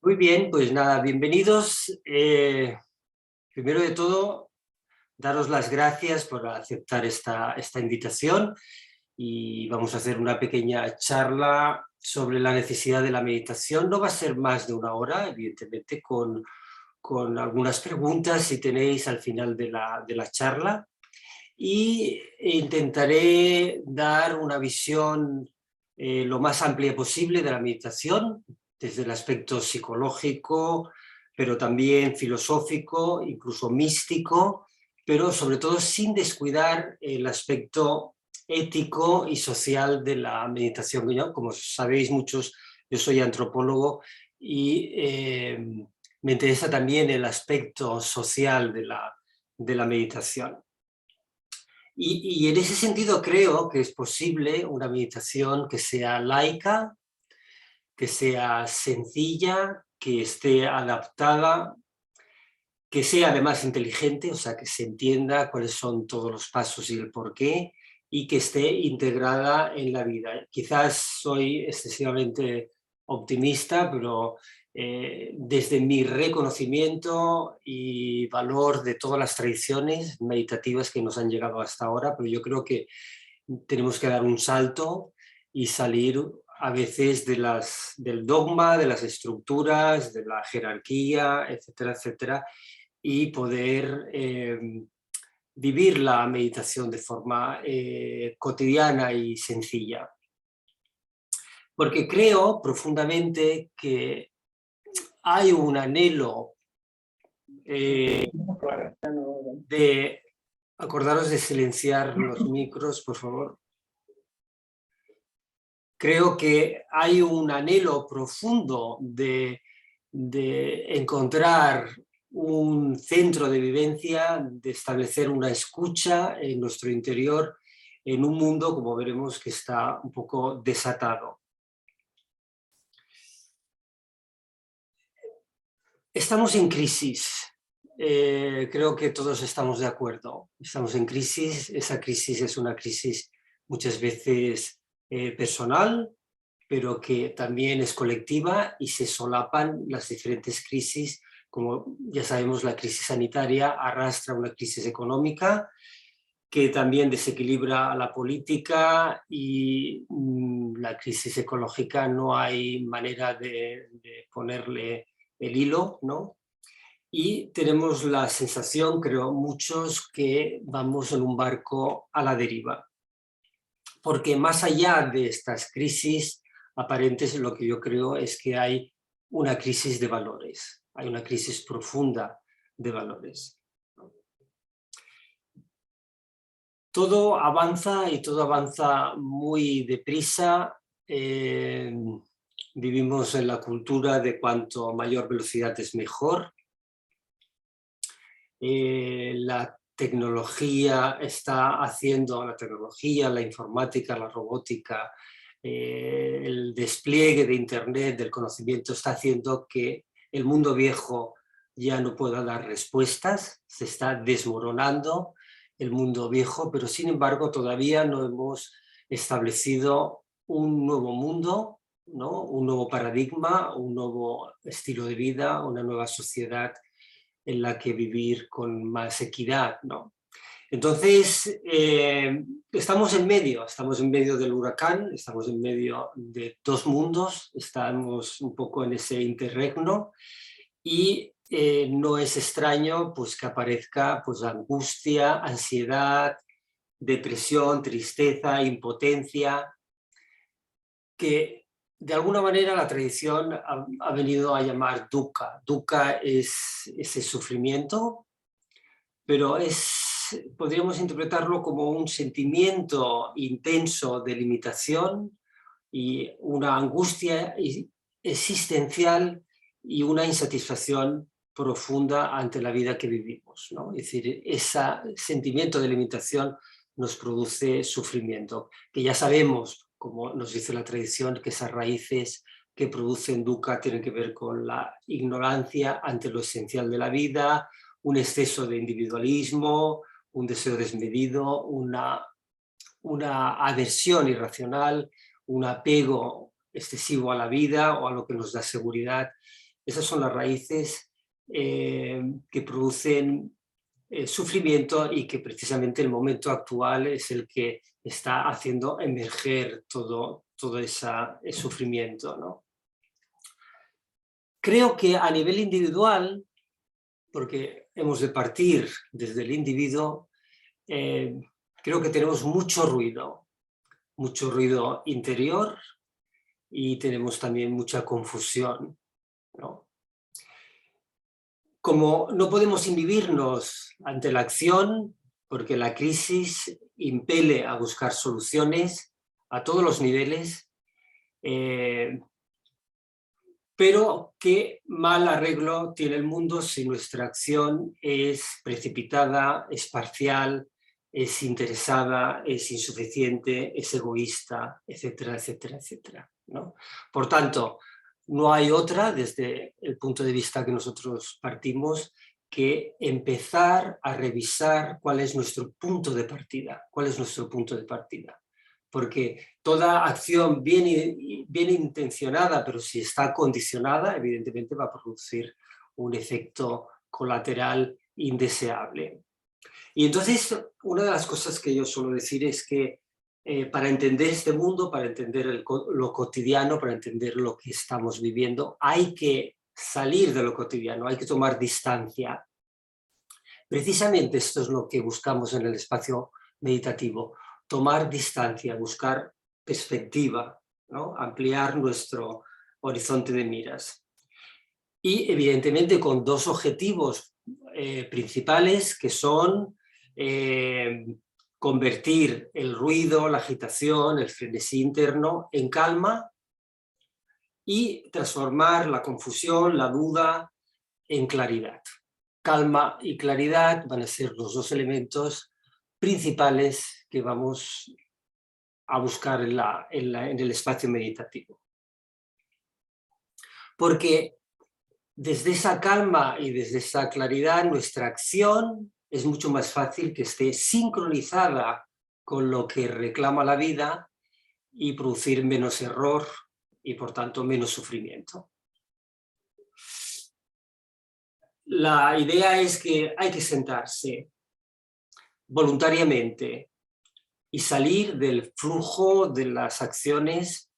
Muy bien, pues nada, bienvenidos. Primero de todo, daros las gracias por aceptar esta invitación y vamos a hacer una pequeña charla sobre la necesidad de la meditación. No va a ser más de una hora, evidentemente, con algunas preguntas si tenéis al final de la charla y intentaré dar una visión lo más amplia posible de la meditación, desde el aspecto psicológico, pero también filosófico, incluso místico, pero sobre todo sin descuidar el aspecto ético y social de la meditación. Yo, como sabéis muchos, yo soy antropólogo y me interesa también el aspecto social de la meditación. Y en ese sentido creo que es posible una meditación que sea laica, que sea sencilla, que esté adaptada, que sea además inteligente, o sea, que se entienda cuáles son todos los pasos y el porqué, y que esté integrada en la vida. Quizás soy excesivamente optimista, pero desde mi reconocimiento y valor de todas las tradiciones meditativas que nos han llegado hasta ahora, pero yo creo que tenemos que dar un salto y salir a veces del dogma, de las estructuras, de la jerarquía, etcétera, etcétera, y poder vivir la meditación de forma cotidiana y sencilla. Porque creo profundamente que hay un anhelo de... Acordaros de silenciar los micros, por favor. Creo que hay un anhelo profundo de encontrar un centro de vivencia, de establecer una escucha en nuestro interior, en un mundo, como veremos, que está un poco desatado. Estamos en crisis. Creo que todos estamos de acuerdo. Estamos en crisis. Esa crisis es una crisis muchas veces personal, pero que también es colectiva y se solapan las diferentes crisis. Como ya sabemos, la crisis sanitaria arrastra una crisis económica que también desequilibra a la política y la crisis ecológica no hay manera de ponerle el hilo, ¿no? Y tenemos la sensación, creo muchos, que vamos en un barco a la deriva. Porque más allá de estas crisis aparentes, lo que yo creo es que hay una crisis de valores, hay una crisis profunda de valores. Todo avanza y todo avanza muy deprisa. Vivimos en la cultura de cuanto mayor velocidad es mejor. La tecnología está haciendo, la tecnología, la informática, la robótica, el despliegue de Internet, del conocimiento, está haciendo que el mundo viejo ya no pueda dar respuestas, se está desmoronando el mundo viejo, pero sin embargo todavía no hemos establecido un nuevo mundo, ¿no? Un nuevo paradigma, un nuevo estilo de vida, una nueva sociedad en la que vivir con más equidad, ¿no? Entonces, estamos en medio del huracán, estamos en medio de dos mundos, estamos un poco en ese interregno y no es extraño pues, que aparezca pues, angustia, ansiedad, depresión, tristeza, impotencia, que de alguna manera la tradición ha venido a llamar dukkha. Dukkha es ese sufrimiento, pero podríamos interpretarlo como un sentimiento intenso de limitación y una angustia existencial y una insatisfacción profunda ante la vida que vivimos, ¿no? Es decir, ese sentimiento de limitación nos produce sufrimiento, que ya sabemos, como nos dice la tradición, que esas raíces que producen dukkha tienen que ver con la ignorancia ante lo esencial de la vida, un exceso de individualismo, un deseo desmedido, una aversión irracional, un apego excesivo a la vida o a lo que nos da seguridad. Esas son las raíces que producen sufrimiento y que precisamente el momento actual es el que está haciendo emerger todo ese sufrimiento, ¿no? Creo que a nivel individual, porque hemos de partir desde el individuo, creo que tenemos mucho ruido interior y tenemos también mucha confusión, ¿no? Como no podemos inhibirnos ante la acción, porque la crisis impele a buscar soluciones a todos los niveles, pero qué mal arreglo tiene el mundo si nuestra acción es precipitada, es parcial, es interesada, es insuficiente, es egoísta, etcétera, etcétera, etcétera, ¿no? Por tanto, no hay otra, desde el punto de vista que nosotros partimos, que empezar a revisar cuál es nuestro punto de partida, porque toda acción bien intencionada, pero si está condicionada, evidentemente va a producir un efecto colateral indeseable. Y entonces, una de las cosas que yo suelo decir es que para entender este mundo, para entender lo cotidiano, para entender lo que estamos viviendo, hay que salir de lo cotidiano, hay que tomar distancia. Precisamente esto es lo que buscamos en el espacio meditativo, tomar distancia, buscar perspectiva, ¿no? Ampliar nuestro horizonte de miras. Y evidentemente con dos objetivos principales que son convertir el ruido, la agitación, el frenesí interno en calma y transformar la confusión, la duda en claridad. Calma y claridad van a ser los dos elementos principales que vamos a buscar en el espacio meditativo. Porque desde esa calma y desde esa claridad nuestra acción es mucho más fácil que esté sincronizada con lo que reclama la vida y producir menos error y por tanto menos sufrimiento. La idea es que hay que sentarse voluntariamente y salir del flujo de las acciones,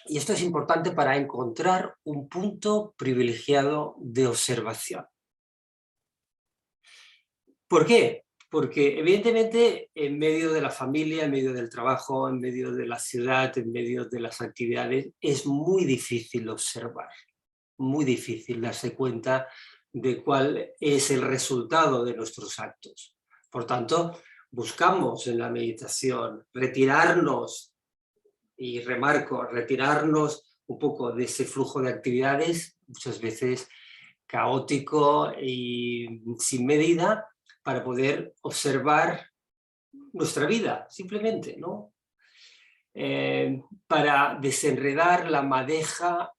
y esto es importante para encontrar un punto privilegiado de observación. ¿Por qué? Porque evidentemente en medio de la familia, en medio del trabajo, en medio de la ciudad, en medio de las actividades, es muy difícil observar, muy difícil darse cuenta de cuál es el resultado de nuestros actos. Por tanto, buscamos en la meditación retirarnos, y remarco, retirarnos un poco de ese flujo de actividades, muchas veces caótico y sin medida, para poder observar nuestra vida, simplemente, ¿no? Para desenredar la madeja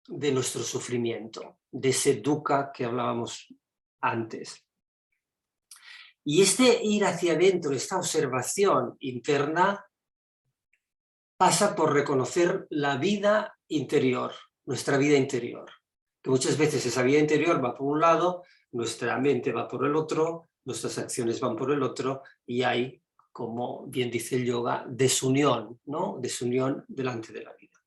de nuestro sufrimiento, de ese dukkha que hablábamos antes. Y este ir hacia adentro, esta observación interna, pasa por reconocer la vida interior, nuestra vida interior. Que muchas veces esa vida interior va por un lado, nuestra mente va por el otro, nuestras acciones van por el otro, y hay, como bien dice el yoga, desunión, ¿no? Desunión delante de la vida.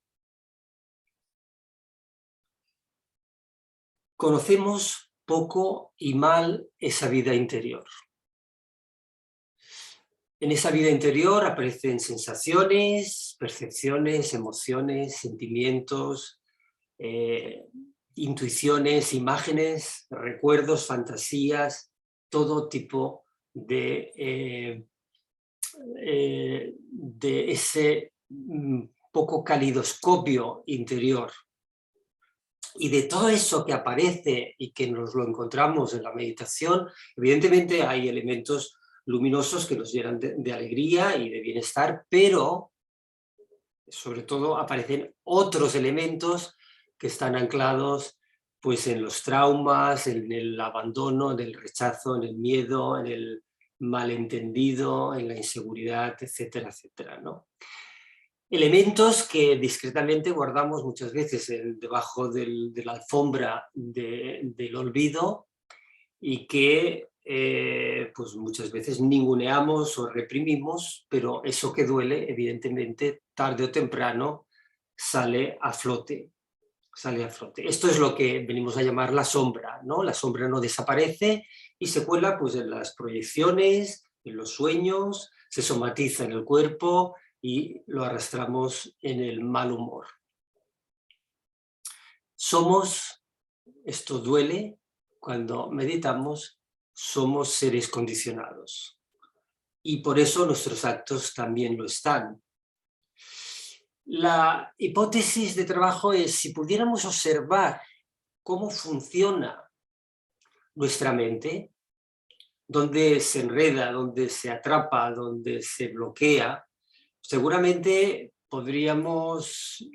Conocemos poco y mal esa vida interior. En esa vida interior aparecen sensaciones, percepciones, emociones, sentimientos, intuiciones, imágenes, recuerdos, fantasías, todo tipo de ese poco calidoscopio interior. Y de todo eso que aparece y que nos lo encontramos en la meditación, evidentemente hay elementos luminosos que nos llenan de alegría y de bienestar, pero sobre todo aparecen otros elementos que están anclados pues, en los traumas, en el abandono, en el rechazo, en el miedo, en el malentendido, en la inseguridad, etcétera, etcétera, ¿no? Elementos que discretamente guardamos muchas veces debajo de la alfombra del olvido y que pues muchas veces ninguneamos o reprimimos, pero eso que duele, evidentemente, tarde o temprano sale a flote. Sale a flote. Esto es lo que venimos a llamar la sombra, ¿no? La sombra no desaparece y se cuela pues, en las proyecciones, en los sueños, se somatiza en el cuerpo y lo arrastramos en el mal humor. Somos, esto duele, cuando meditamos, somos seres condicionados. Y por eso nuestros actos también lo están. La hipótesis de trabajo es, si pudiéramos observar cómo funciona nuestra mente, dónde se enreda, dónde se atrapa, dónde se bloquea, seguramente podríamos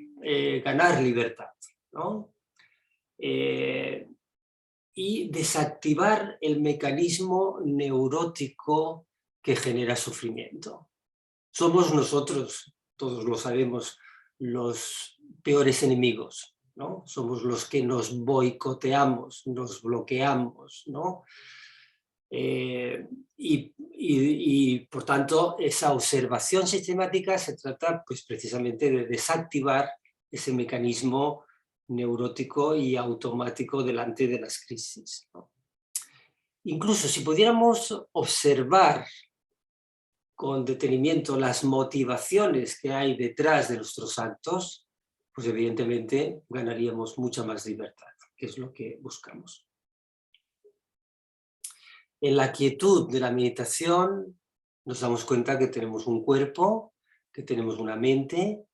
ganar libertad, ¿no? Y desactivar el mecanismo neurótico que genera sufrimiento. Somos nosotros, todos lo sabemos, los peores enemigos, ¿no? Somos los que nos boicoteamos, nos bloqueamos, ¿no? Y por tanto, esa observación sistemática se trata pues, precisamente de desactivar ese mecanismo neurótico y automático delante de las crisis, ¿no? Incluso si pudiéramos observar con detenimiento las motivaciones que hay detrás de nuestros actos, pues evidentemente ganaríamos mucha más libertad, que es lo que buscamos. En la quietud de la meditación nos damos cuenta que tenemos un cuerpo, que tenemos una mente,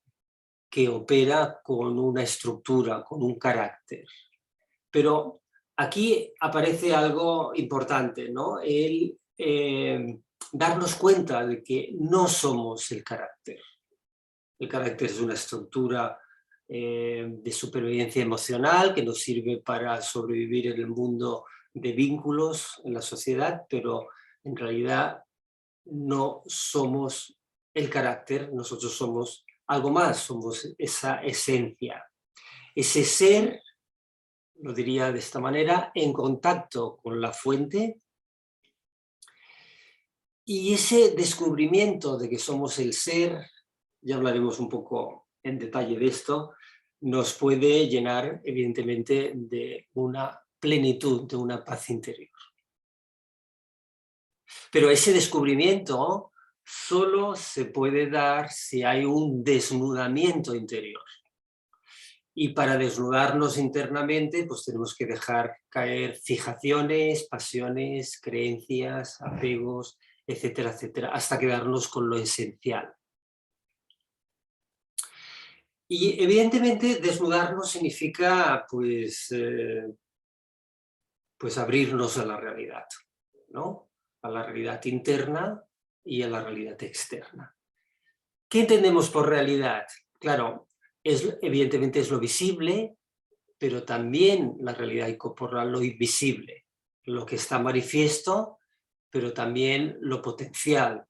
que opera con una estructura, con un carácter. Pero aquí aparece algo importante, ¿no? El darnos cuenta de que no somos el carácter. El carácter es una estructura de supervivencia emocional que nos sirve para sobrevivir en el mundo de vínculos en la sociedad, pero en realidad no somos el carácter, nosotros somos algo más, somos esa esencia. Ese ser, lo diría de esta manera, en contacto con la fuente, y ese descubrimiento de que somos el ser, ya hablaremos un poco en detalle de esto, nos puede llenar evidentemente de una plenitud, de una paz interior. Pero ese descubrimiento solo se puede dar si hay un desnudamiento interior. Y para desnudarnos internamente, pues tenemos que dejar caer fijaciones, pasiones, creencias, apegos, etcétera, etcétera, hasta quedarnos con lo esencial. Y evidentemente desnudarnos significa pues abrirnos a la realidad, ¿no? A la realidad interna y a la realidad externa. ¿Qué entendemos por realidad? Claro, evidentemente es lo visible, pero también la realidad incorpora lo invisible, lo que está manifiesto, pero también lo potencial,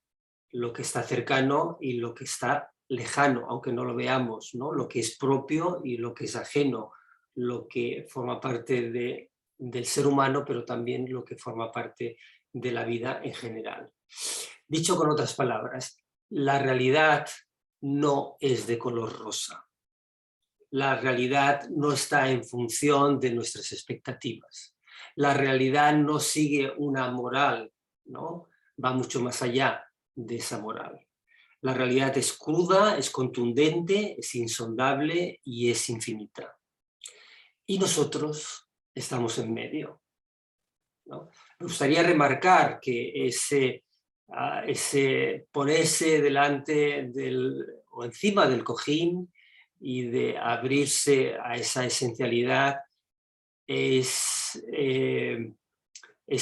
lo que está cercano y lo que está lejano, aunque no lo veamos, ¿no? Lo que es propio y lo que es ajeno, lo que forma parte del ser humano, pero también lo que forma parte de la vida en general. Dicho con otras palabras, la realidad no es de color rosa. La realidad no está en función de nuestras expectativas. La realidad no sigue una moral, ¿no? Va mucho más allá de esa moral. La realidad es cruda, es contundente, es insondable y es infinita. Y nosotros estamos en medio, ¿no? Me gustaría remarcar que ese ponerse delante o encima del cojín y de abrirse a esa esencialidad es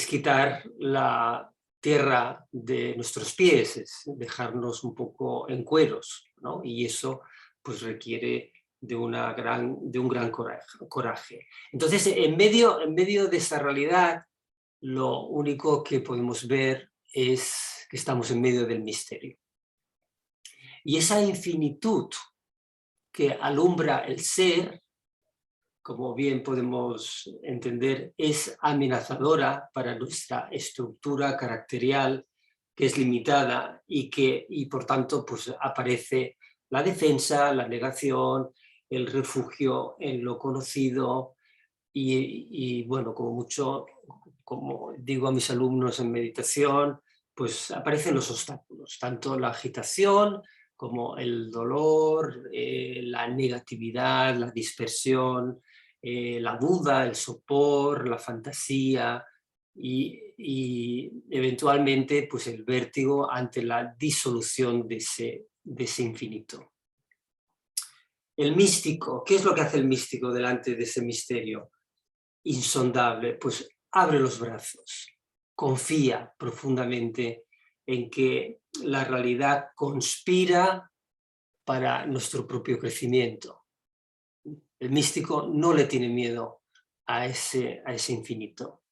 quitar la tierra de nuestros pies, es dejarnos un poco en cueros, ¿no? Y eso pues requiere de un gran coraje. Entonces, en medio de esta realidad, lo único que podemos ver es que estamos en medio del misterio. Y esa infinitud que alumbra el ser, como bien podemos entender, es amenazadora para nuestra estructura caracterial, que es limitada y por tanto pues, aparece la defensa, la negación, el refugio en lo conocido y bueno, como mucho, como digo a mis alumnos en meditación, pues aparecen los obstáculos, tanto la agitación como el dolor, la negatividad, la dispersión, la duda, el sopor, la fantasía y eventualmente pues el vértigo ante la disolución de ese infinito. El místico, ¿qué es lo que hace el místico delante de ese misterio insondable? Pues abre los brazos, confía profundamente en que la realidad conspira para nuestro propio crecimiento. El místico no le tiene miedo a ese infinito.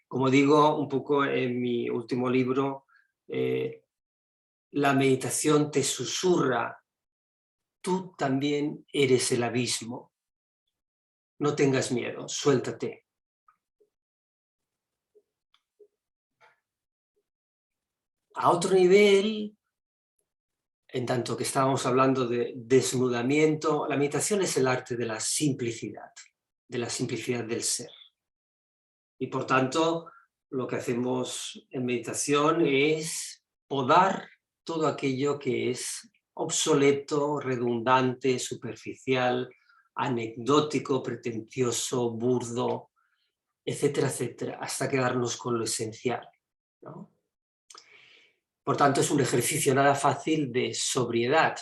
Como digo un poco en mi último libro, la meditación te susurra, tú también eres el abismo. No tengas miedo, suéltate. A otro nivel, en tanto que estábamos hablando de desnudamiento, la meditación es el arte de la simplicidad del ser. Y por tanto, lo que hacemos en meditación es podar todo aquello que es obsoleto, redundante, superficial, anecdótico, pretencioso, burdo, etcétera, etcétera, hasta quedarnos con lo esencial, ¿no? Por tanto, es un ejercicio nada fácil de sobriedad,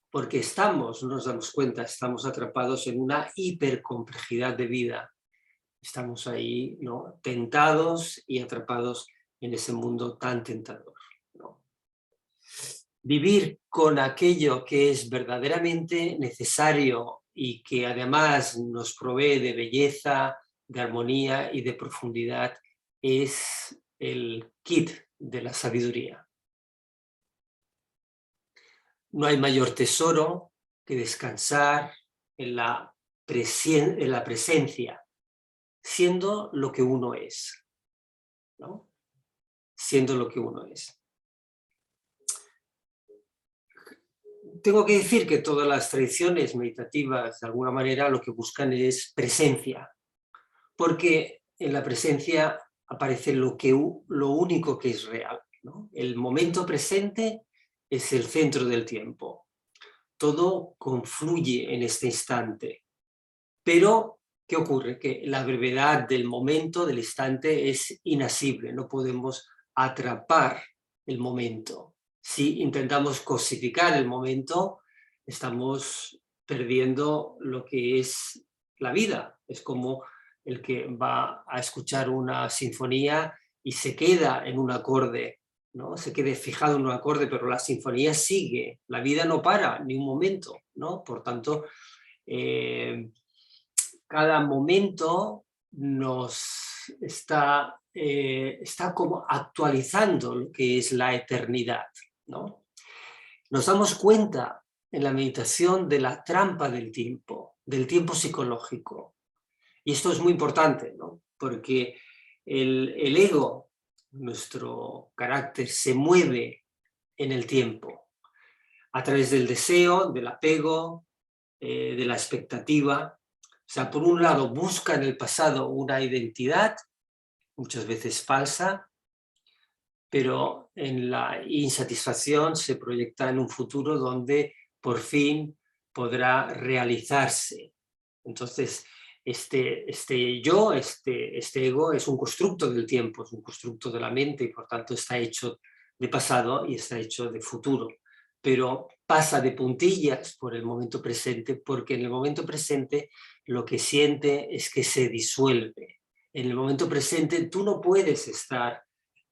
porque no nos damos cuenta, estamos atrapados en una hipercomplejidad de vida. Estamos ahí, ¿no?, tentados y atrapados en ese mundo tan tentador, ¿no? Vivir con aquello que es verdaderamente necesario y que además nos provee de belleza, de armonía y de profundidad es el kit de la sabiduría. No hay mayor tesoro que descansar en la presencia, siendo lo que uno es, ¿no? Siendo lo que uno es. Tengo que decir que todas las tradiciones meditativas, de alguna manera, lo que buscan es presencia, porque en la presencia aparece lo único que es real, ¿no? El momento presente es el centro del tiempo. Todo confluye en este instante. Pero, ¿qué ocurre? Que la brevedad del momento, del instante, es inasible. No podemos atrapar el momento. Si intentamos cosificar el momento, estamos perdiendo lo que es la vida. Es como el que va a escuchar una sinfonía y se queda en un acorde, ¿no? Se quede fijado en un acorde, pero la sinfonía sigue. La vida no para ni un momento, ¿no? Por tanto, cada momento nos está como actualizando lo que es la eternidad, ¿no? Nos damos cuenta en la meditación de la trampa del tiempo psicológico. Y esto es muy importante, ¿no? Porque el ego, nuestro carácter, se mueve en el tiempo a través del deseo, del apego, de la expectativa. O sea, por un lado busca en el pasado una identidad, muchas veces falsa, pero en la insatisfacción se proyecta en un futuro donde por fin podrá realizarse. Entonces, este ego es un constructo del tiempo, es un constructo de la mente y por tanto está hecho de pasado y está hecho de futuro. Pero pasa de puntillas por el momento presente, porque en el momento presente lo que siente es que se disuelve. En el momento presente tú no puedes estar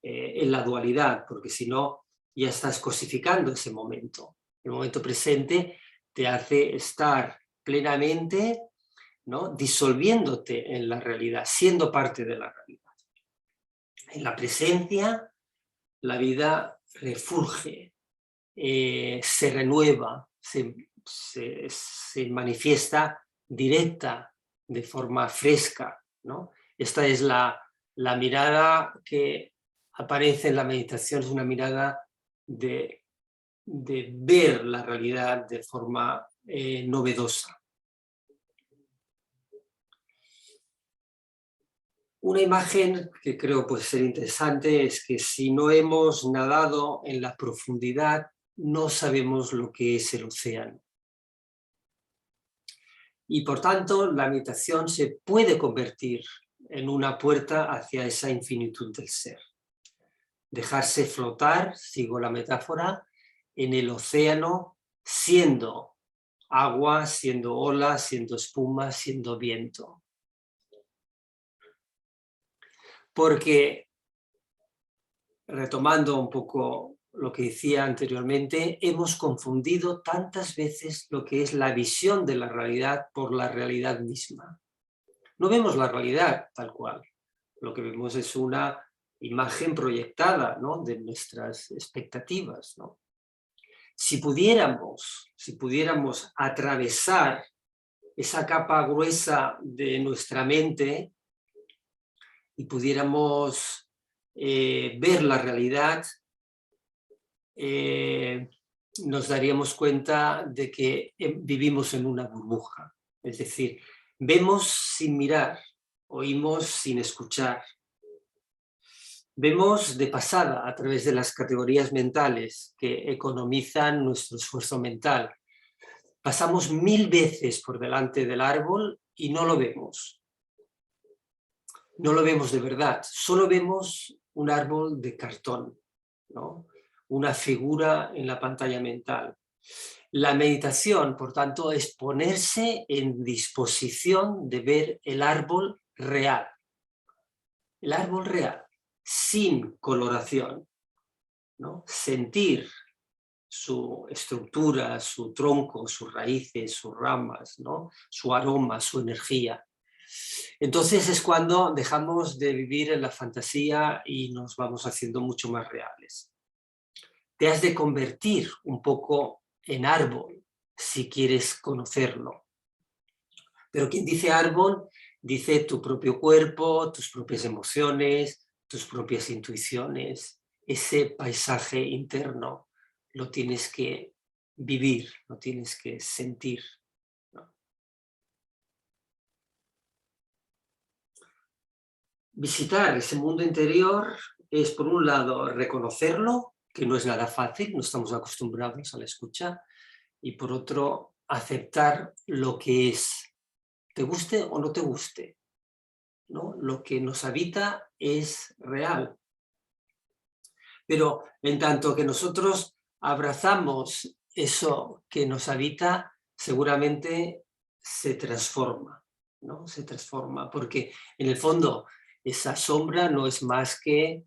en la dualidad, porque si no ya estás cosificando ese momento. El momento presente te hace estar plenamente, ¿no?, disolviéndote en la realidad, siendo parte de la realidad. En la presencia, la vida refulge, se renueva, se manifiesta directa, de forma fresca, ¿no? Esta es la mirada que aparece en la meditación, es una mirada de ver la realidad de forma novedosa. Una imagen que creo puede ser interesante es que si no hemos nadado en la profundidad, no sabemos lo que es el océano. Y por tanto, la meditación se puede convertir en una puerta hacia esa infinitud del ser. Dejarse flotar, sigo la metáfora, en el océano, siendo agua, siendo ola, siendo espuma, siendo viento. Porque, retomando un poco lo que decía anteriormente, hemos confundido tantas veces lo que es la visión de la realidad por la realidad misma. No vemos la realidad tal cual, lo que vemos es una imagen proyectada, ¿no?, de nuestras expectativas, ¿no? Si pudiéramos atravesar esa capa gruesa de nuestra mente y pudiéramos ver la realidad, nos daríamos cuenta de que vivimos en una burbuja. Es decir, vemos sin mirar, oímos sin escuchar, vemos de pasada a través de las categorías mentales que economizan nuestro esfuerzo mental. Pasamos 1000 veces por delante del árbol y no lo vemos. No lo vemos de verdad, solo vemos un árbol de cartón, ¿no?, una figura en la pantalla mental. La meditación, por tanto, es ponerse en disposición de ver el árbol real. El árbol real, sin coloración, ¿no? Sentir su estructura, su tronco, sus raíces, sus ramas, ¿no?, su aroma, su energía. Entonces es cuando dejamos de vivir en la fantasía y nos vamos haciendo mucho más reales. Te has de convertir un poco en árbol si quieres conocerlo. Pero quien dice árbol, dice tu propio cuerpo, tus propias emociones, tus propias intuiciones. Ese paisaje interno lo tienes que vivir, lo tienes que sentir, ¿no? Visitar ese mundo interior es, por un lado, reconocerlo, que no es nada fácil, no estamos acostumbrados a la escucha, y por otro, aceptar lo que es, te guste o no te guste, ¿no? Lo que nos habita es real. Pero en tanto que nosotros abrazamos eso que nos habita, seguramente se transforma, ¿no? Se transforma, porque en el fondo esa sombra no es más que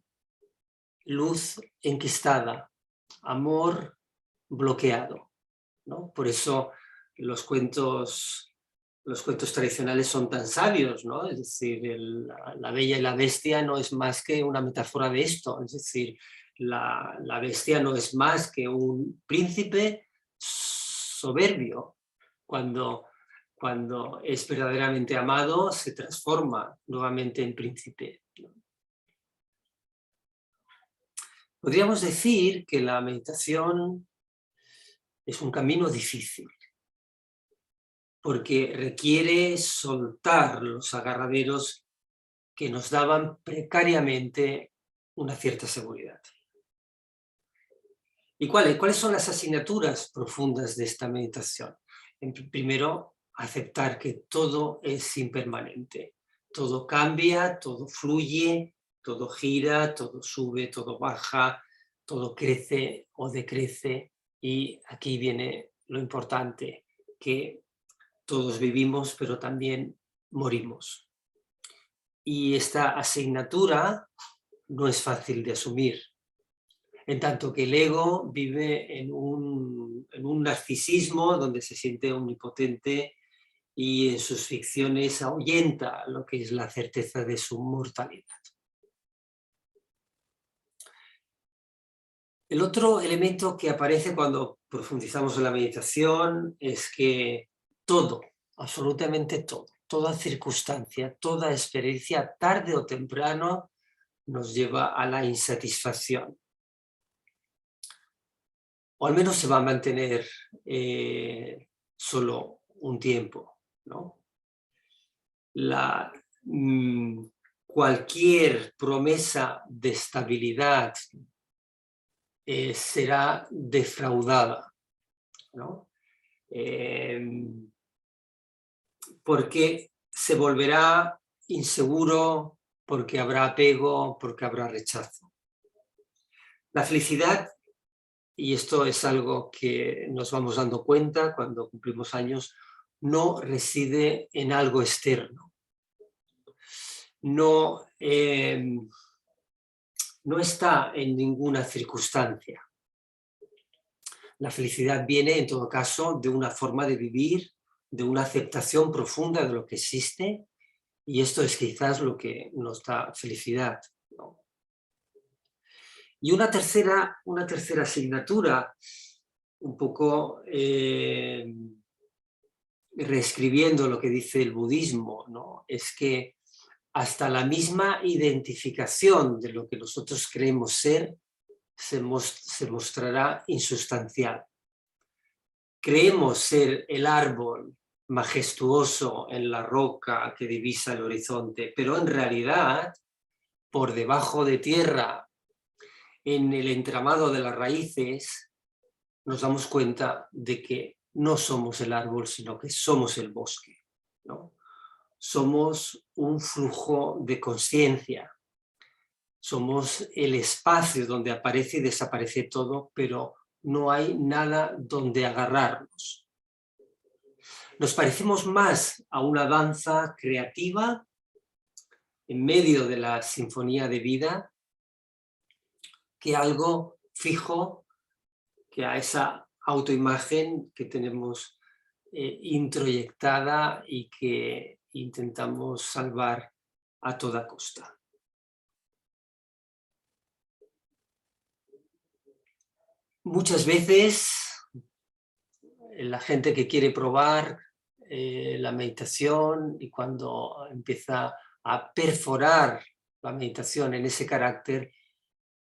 luz enquistada, amor bloqueado, ¿no? Por eso los cuentos tradicionales son tan sabios, ¿no? Es decir, la Bella y la Bestia no es más que una metáfora de esto, es decir, la bestia no es más que un príncipe soberbio. Cuando es verdaderamente amado, se transforma nuevamente en príncipe. Podríamos decir que la meditación es un camino difícil, porque requiere soltar los agarraderos que nos daban precariamente una cierta seguridad. ¿Y cuáles son las asignaturas profundas de esta meditación? Primero, aceptar que todo es impermanente. Todo cambia, todo fluye, todo gira, todo sube, todo baja, todo crece o decrece. Y aquí viene lo importante, que todos vivimos, pero también morimos. Y esta asignatura no es fácil de asumir, en tanto que el ego vive en un narcisismo donde se siente omnipotente y en sus ficciones ahuyenta lo que es la certeza de su mortalidad. El otro elemento que aparece cuando profundizamos en la meditación es que todo, absolutamente todo, toda circunstancia, toda experiencia, tarde o temprano, nos lleva a la insatisfacción. O al menos se va a mantener solo un tiempo, ¿no? Cualquier promesa de estabilidad será defraudada, ¿no? Porque se volverá inseguro, porque habrá apego, porque habrá rechazo. La felicidad, y esto es algo que nos vamos dando cuenta cuando cumplimos años, no reside en algo externo. No está en ninguna circunstancia. La felicidad viene, en todo caso, de una forma de vivir, de una aceptación profunda de lo que existe, y esto es quizás lo que nos da felicidad, ¿no? Y una tercera asignatura, un poco reescribiendo lo que dice el budismo, ¿no? Es que hasta la misma identificación de lo que nosotros creemos ser se mostrará insustancial. Creemos ser el árbol majestuoso en la roca que divisa el horizonte, pero en realidad, por debajo de tierra, en el entramado de las raíces, nos damos cuenta de que no somos el árbol, sino que somos el bosque, ¿no? Somos un flujo de conciencia, somos el espacio donde aparece y desaparece todo, pero no hay nada donde agarrarnos. Nos parecemos más a una danza creativa en medio de la sinfonía de vida que algo fijo, que a esa autoimagen que tenemos introyectada y que intentamos salvar a toda costa. Muchas veces la gente que quiere probar la meditación y cuando empieza a perforar la meditación en ese carácter,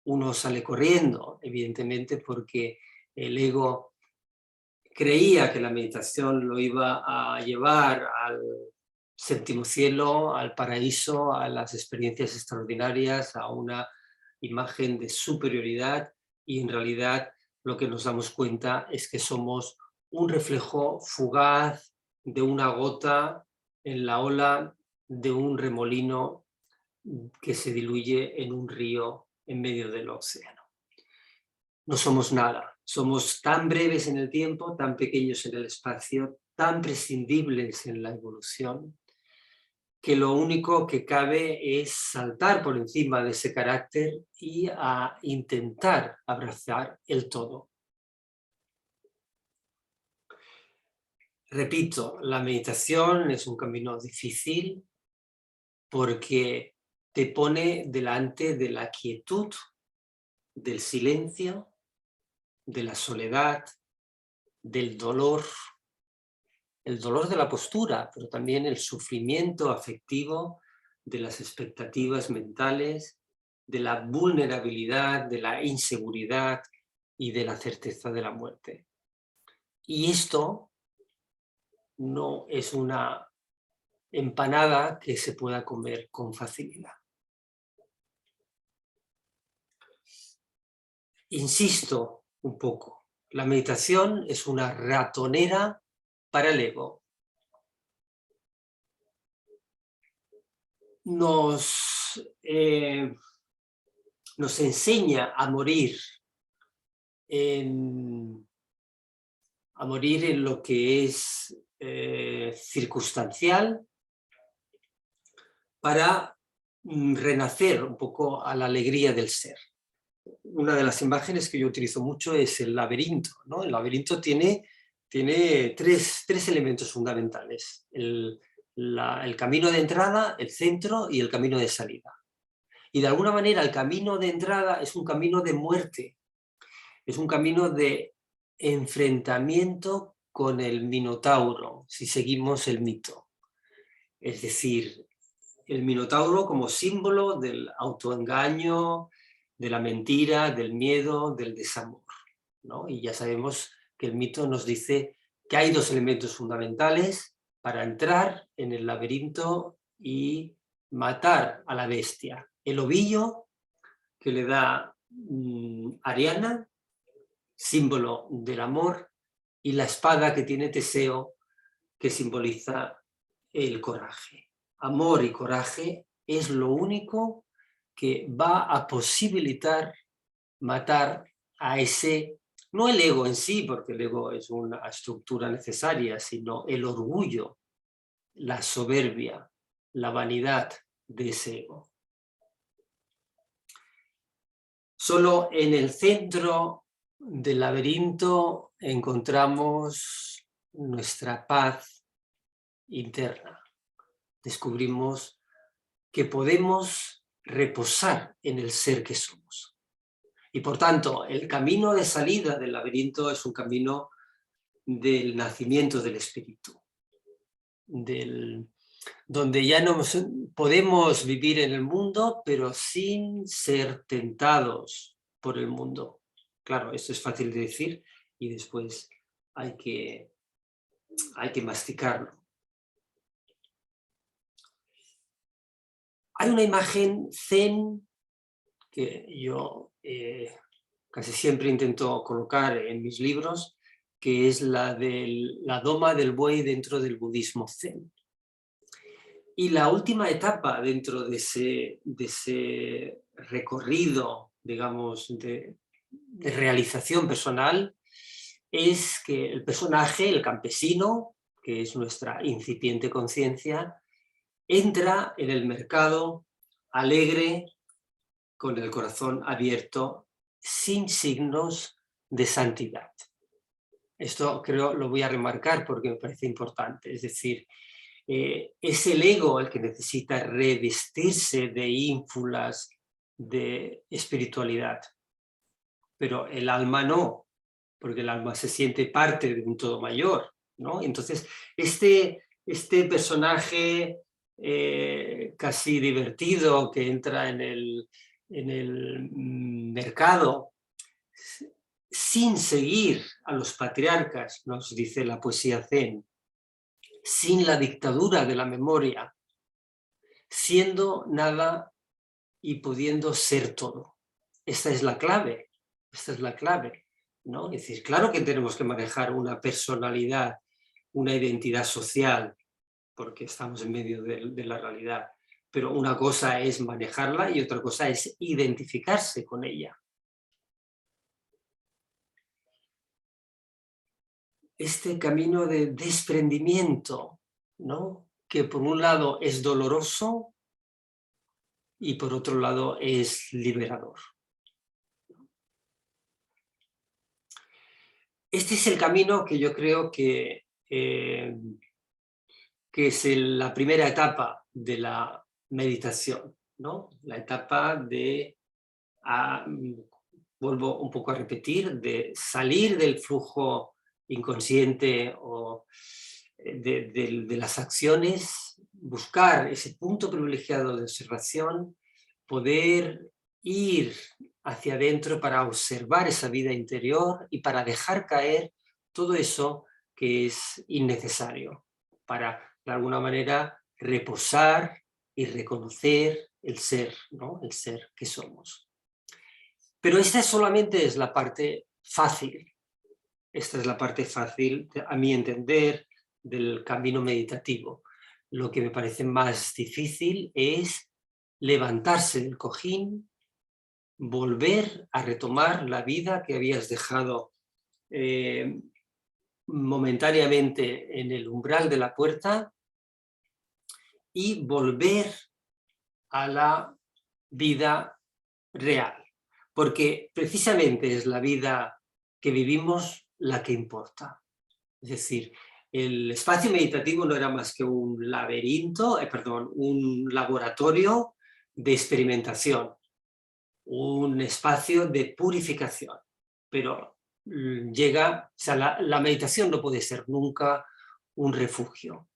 uno sale corriendo, evidentemente, porque el ego creía que la meditación lo iba a llevar al séptimo cielo, al paraíso, a las experiencias extraordinarias, a una imagen de superioridad, y en realidad lo que nos damos cuenta es que somos un reflejo fugaz de una gota en la ola de un remolino que se diluye en un río en medio del océano. No somos nada, somos tan breves en el tiempo, tan pequeños en el espacio, tan prescindibles en la evolución, que lo único que cabe es saltar por encima de ese carácter y a intentar abrazar el todo. Repito, la meditación es un camino difícil porque te pone delante de la quietud, del silencio, de la soledad, del dolor, el dolor de la postura, pero también el sufrimiento afectivo de las expectativas mentales, de la vulnerabilidad, de la inseguridad y de la certeza de la muerte. Y esto no es una empanada que se pueda comer con facilidad. Insisto un poco, la meditación es una ratonera para el ego. Nos enseña a morir en lo que es circunstancial, para renacer un poco a la alegría del ser. Una de las imágenes que yo utilizo mucho es el laberinto, ¿no? El laberinto tiene tres elementos fundamentales: el camino de entrada, el centro y el camino de salida. Y de alguna manera el camino de entrada es un camino de muerte, Es un camino de enfrentamiento con el Minotauro, si seguimos el mito. Es decir, el Minotauro como símbolo del autoengaño, de la mentira, del miedo, del desamor, ¿no? Y ya sabemos que el mito nos dice que hay dos elementos fundamentales para entrar en el laberinto y matar a la bestia. El ovillo que le da Ariana, símbolo del amor, y la espada que tiene Teseo, que simboliza el coraje. Amor y coraje es lo único que va a posibilitar matar a ese, no el ego en sí, porque el ego es una estructura necesaria, sino el orgullo, la soberbia, la vanidad de ese ego. Solo en el centro del laberinto encontramos nuestra paz interna. Descubrimos que podemos reposar en el ser que somos. Y por tanto, el camino de salida del laberinto es un camino del nacimiento del espíritu, donde ya no podemos vivir en el mundo, pero sin ser tentados por el mundo. Claro, esto es fácil de decir y después hay que masticarlo. Hay una imagen zen que yo casi siempre intento colocar en mis libros, que es la de la doma del buey dentro del budismo zen. Y la última etapa dentro de ese recorrido, digamos, de realización personal, es que el personaje, el campesino, que es nuestra incipiente conciencia, entra en el mercado alegre, con el corazón abierto, sin signos de santidad. Esto creo lo voy a remarcar porque me parece importante, es decir, es el ego el que necesita revestirse de ínfulas de espiritualidad, pero el alma no, porque el alma se siente parte de un todo mayor, ¿no? Entonces, este personaje casi divertido que entra en el mercado sin seguir a los patriarcas, nos dice la poesía zen, sin la dictadura de la memoria, siendo nada y pudiendo ser todo. Esta es la clave, ¿no? Es decir, claro que tenemos que manejar una personalidad, una identidad social, porque estamos en medio de la realidad, pero una cosa es manejarla y otra cosa es identificarse con ella. Este camino de desprendimiento, ¿no? Que por un lado es doloroso y por otro lado es liberador. Este es el camino que yo creo que es la primera etapa de la meditación, ¿no? La etapa de, vuelvo un poco a repetir, de salir del flujo inconsciente o de las acciones, buscar ese punto privilegiado de observación, poder ir hacia adentro para observar esa vida interior y para dejar caer todo eso que es innecesario, para de alguna manera reposar y reconocer el ser, ¿no? El ser que somos. Pero esta solamente es la parte fácil. Esta es la parte fácil, a mi entender, del camino meditativo. Lo que me parece más difícil es levantarse del cojín, volver a retomar la vida que habías dejado momentáneamente en el umbral de la puerta y volver a la vida real. Porque precisamente es la vida que vivimos la que importa. Es decir, el espacio meditativo no era más que un laberinto, un laboratorio de experimentación, un espacio de purificación. pero llega, o sea, la meditación no puede ser nunca un refugio,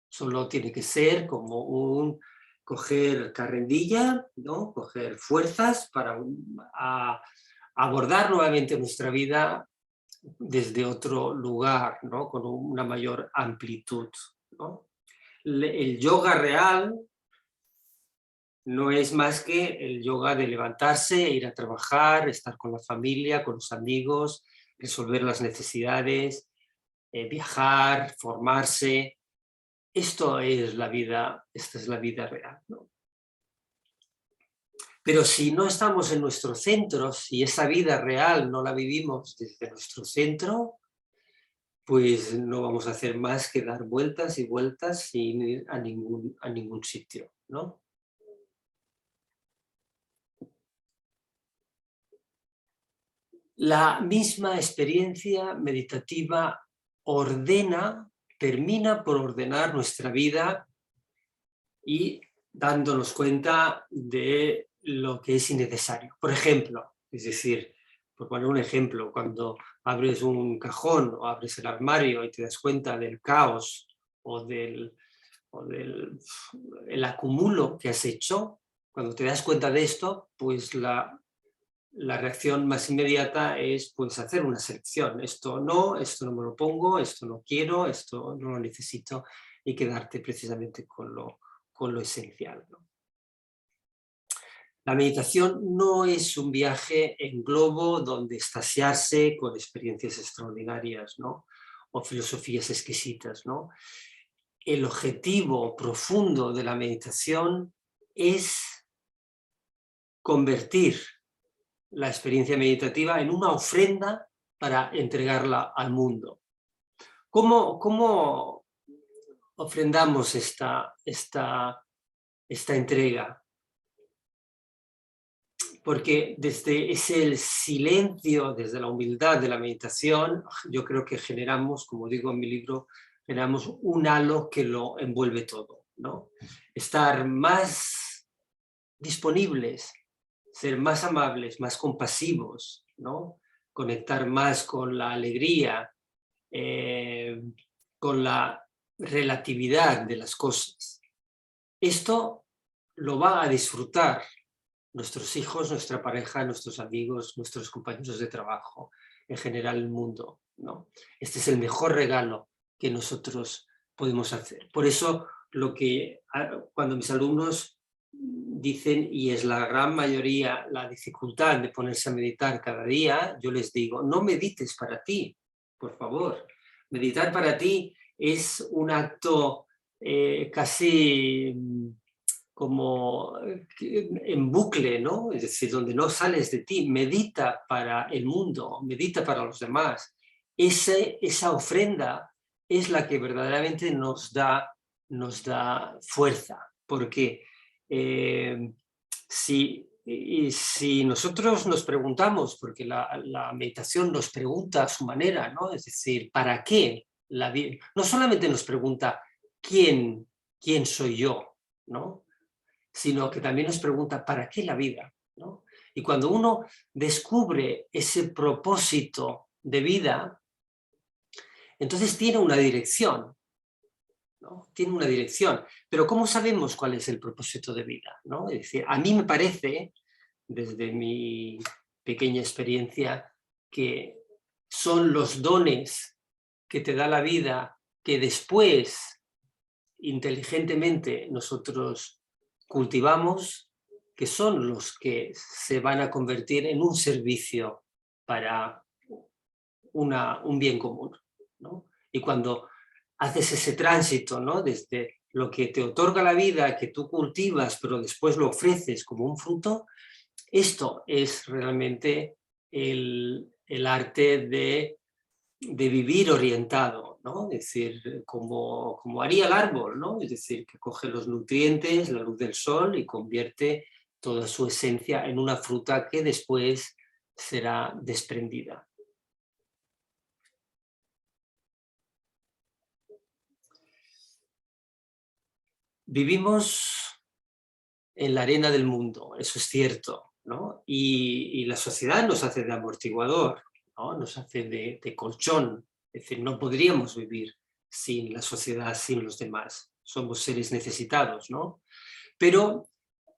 solo tiene que ser como un coger carrerilla, ¿no? Coger fuerzas para abordar nuevamente nuestra vida desde otro lugar, ¿no? Con una mayor amplitud, ¿no? El yoga real no es más que el yoga de levantarse, ir a trabajar, estar con la familia, con los amigos, resolver las necesidades, viajar, formarse. Esto es la vida, esta es la vida real, ¿no? Pero si no estamos en nuestro centro, si esa vida real no la vivimos desde nuestro centro, pues no vamos a hacer más que dar vueltas y vueltas sin ir a ningún sitio, ¿no? La misma experiencia meditativa termina por ordenar nuestra vida y dándonos cuenta de lo que es innecesario. Por ejemplo, es decir, por poner un ejemplo, cuando abres un cajón o abres el armario y te das cuenta del caos o del el acumulo que has hecho, cuando te das cuenta de esto, pues la reacción más inmediata es pues hacer una selección. Esto no me lo pongo, esto no quiero, esto no lo necesito, y quedarte precisamente con lo esencial, ¿no? La meditación no es un viaje en globo donde extasiarse con experiencias extraordinarias, ¿no? O filosofías exquisitas, ¿no? El objetivo profundo de la meditación es convertir la experiencia meditativa en una ofrenda para entregarla al mundo. ¿Cómo ofrendamos esta entrega? Porque desde ese silencio, desde la humildad de la meditación, yo creo que generamos, como digo en mi libro, generamos un halo que lo envuelve todo, ¿no? Estar más disponibles, ser más amables, más compasivos, ¿no? Conectar más con la alegría, con la relatividad de las cosas. Esto lo va a disfrutar nuestros hijos, nuestra pareja, nuestros amigos, nuestros compañeros de trabajo, en general el mundo, ¿no? Este es el mejor regalo que nosotros podemos hacer. Por eso cuando mis alumnos dicen, y es la gran mayoría, la dificultad de ponerse a meditar cada día, yo les digo, no medites para ti, por favor. Meditar para ti es un acto casi como en bucle, ¿no? Es decir, donde no sales de ti, medita para el mundo, medita para los demás. Esa ofrenda es la que verdaderamente nos da fuerza, porque si nosotros nos preguntamos, porque la meditación nos pregunta a su manera, ¿no? Es decir, ¿para qué la vida? No solamente nos pregunta quién soy yo, ¿no? Sino que también nos pregunta ¿para qué la vida? ¿No? Y cuando uno descubre ese propósito de vida, entonces tiene una dirección, ¿no? Tiene una dirección. Pero ¿cómo sabemos cuál es el propósito de vida? ¿No? Es decir, a mí me parece, desde mi pequeña experiencia, que son los dones que te da la vida que después, inteligentemente, nosotros cultivamos, que son los que se van a convertir en un servicio para un bien común, ¿no? Y cuando haces ese tránsito, ¿no? Desde lo que te otorga la vida, que tú cultivas, pero después lo ofreces como un fruto, esto es realmente el arte de vivir orientado, ¿no? Es decir, como haría el árbol, ¿no? Es decir, que coge los nutrientes, la luz del sol y convierte toda su esencia en una fruta que después será desprendida. Vivimos en la arena del mundo, eso es cierto, ¿no? Y la sociedad nos hace de amortiguador. ¿no? Nos hace de colchón. Es decir, no podríamos vivir sin la sociedad, sin los demás. Somos seres necesitados, ¿no? Pero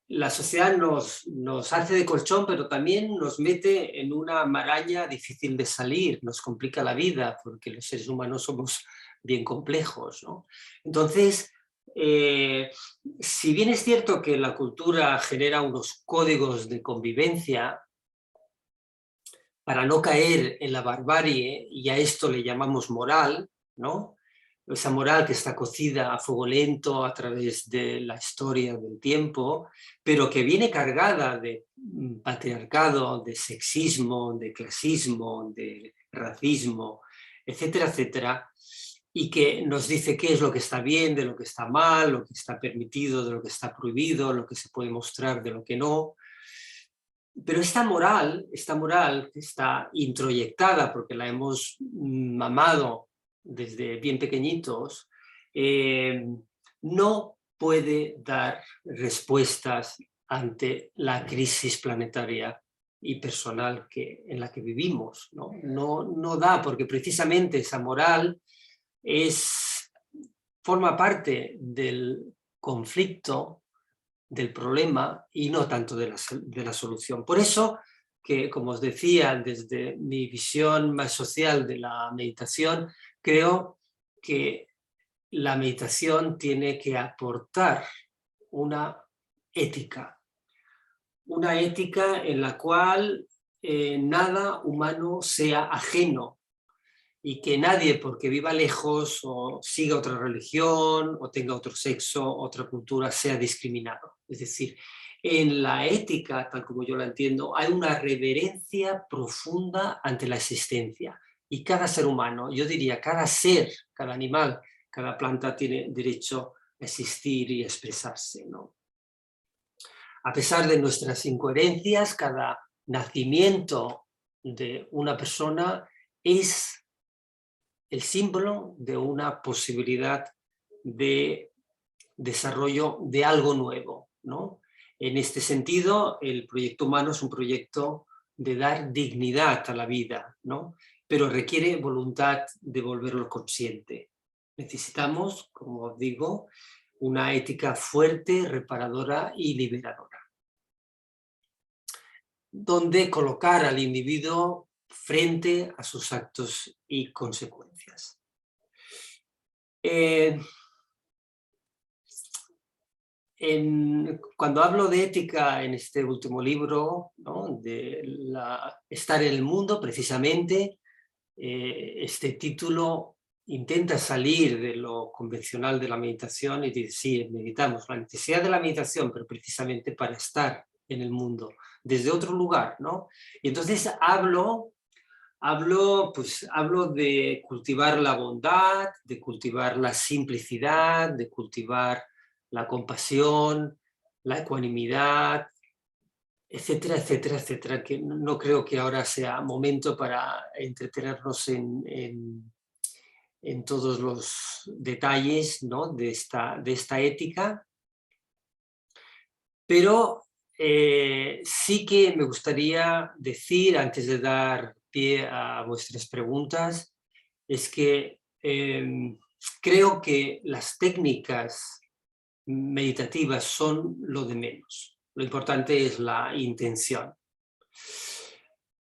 la sociedad nos hace de colchón, pero también nos mete en una maraña difícil de salir, nos complica la vida, porque los seres humanos somos bien complejos, ¿no? Entonces, si bien es cierto que la cultura genera unos códigos de convivencia para no caer en la barbarie, y a esto le llamamos moral, ¿no? Esa moral que está cocida a fuego lento a través de la historia del tiempo, pero que viene cargada de patriarcado, de sexismo, de clasismo, de racismo, etcétera, etcétera, y que nos dice qué es lo que está bien, de lo que está mal, lo que está permitido, de lo que está prohibido, lo que se puede mostrar, de lo que no. Pero esta moral que está introyectada porque la hemos mamado desde bien pequeñitos, no puede dar respuestas ante la crisis planetaria y personal en la que vivimos. No da, porque precisamente esa moral forma parte del conflicto, del problema y no tanto de la solución. Por eso que, como os decía, desde mi visión más social de la meditación, creo que la meditación tiene que aportar una ética en la cual nada humano sea ajeno, y que nadie, porque viva lejos o siga otra religión o tenga otro sexo, otra cultura, sea discriminado. Es decir, en la ética, tal como yo la entiendo, hay una reverencia profunda ante la existencia. Y cada ser humano, yo diría, cada ser, cada animal, cada planta tiene derecho a existir y a expresarse, ¿no? A pesar de nuestras incoherencias, cada nacimiento de una persona es el símbolo de una posibilidad de desarrollo de algo nuevo, ¿no? En este sentido, el proyecto humano es un proyecto de dar dignidad a la vida, ¿no? Pero requiere voluntad de volverlo consciente. Necesitamos, como os digo, una ética fuerte, reparadora y liberadora, donde colocar al individuo frente a sus actos y consecuencias. Cuando hablo de ética en este último libro, ¿no?, de estar en el mundo, precisamente, este título intenta salir de lo convencional de la meditación y decir, sí, meditamos, la necesidad de la meditación, pero precisamente para estar en el mundo, desde otro lugar, ¿no? Y entonces hablo de cultivar la bondad, de cultivar la simplicidad, de cultivar la compasión, la ecuanimidad, etcétera, etcétera, etcétera, que no creo que ahora sea momento para entretenernos en todos los detalles, ¿no?, de esta ética, pero sí que me gustaría decir, antes de dar pie a vuestras preguntas, es que creo que las técnicas meditativas son lo de menos. Lo importante es la intención.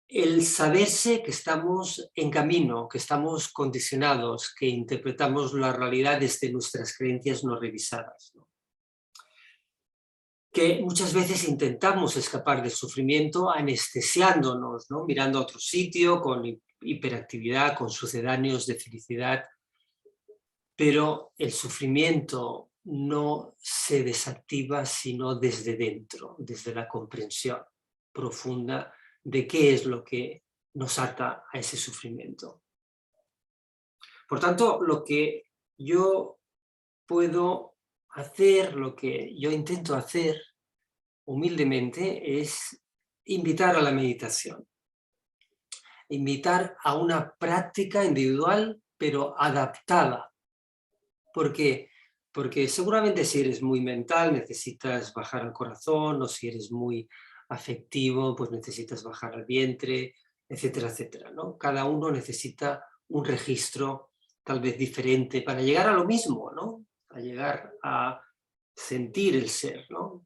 El saberse que estamos en camino, que estamos condicionados, que interpretamos la realidad desde nuestras creencias no revisadas, ¿no? Que muchas veces intentamos escapar del sufrimiento anestesiándonos, ¿no?, mirando a otro sitio, con hiperactividad, con sucedáneos de felicidad, pero el sufrimiento no se desactiva sino desde dentro, desde la comprensión profunda de qué es lo que nos ata a ese sufrimiento. Por tanto, lo que yo puedo hacer, lo que yo intento hacer humildemente, es invitar a la meditación, invitar a una práctica individual pero adaptada. ¿Por qué? Porque seguramente si eres muy mental necesitas bajar al corazón, o si eres muy afectivo pues necesitas bajar al vientre, etcétera, etcétera, ¿no? Cada uno necesita un registro tal vez diferente para llegar a lo mismo, ¿no? A llegar a sentir el ser, ¿no?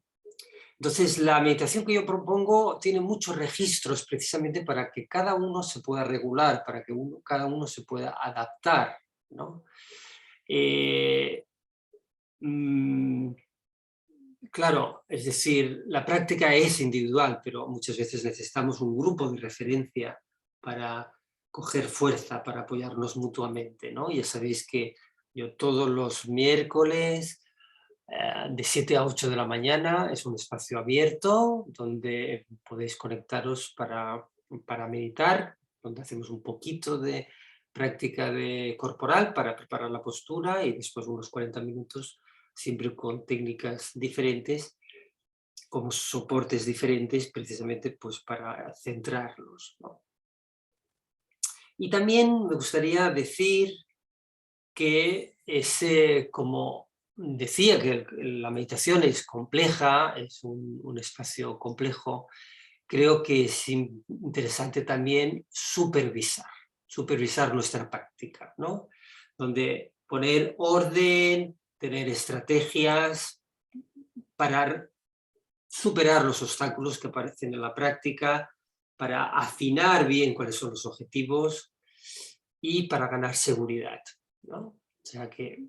Entonces, la meditación que yo propongo tiene muchos registros precisamente para que cada uno se pueda regular, para que cada uno se pueda adaptar, ¿no? Mm, claro, es decir, la práctica es individual, pero muchas veces necesitamos un grupo de referencia para coger fuerza, para apoyarnos mutuamente, ¿no? Ya sabéis que yo todos los miércoles de 7 a 8 de la mañana es un espacio abierto donde podéis conectaros para meditar, donde hacemos un poquito de práctica corporal para preparar la postura y después unos 40 minutos siempre con técnicas diferentes, como soportes diferentes, precisamente pues para centrarnos, ¿no? Y también me gustaría decir que como decía, que la meditación es compleja, es un espacio complejo, creo que es interesante también supervisar nuestra práctica, ¿no? Donde poner orden, tener estrategias para superar los obstáculos que aparecen en la práctica, para afinar bien cuáles son los objetivos y para ganar seguridad, ¿no? O sea que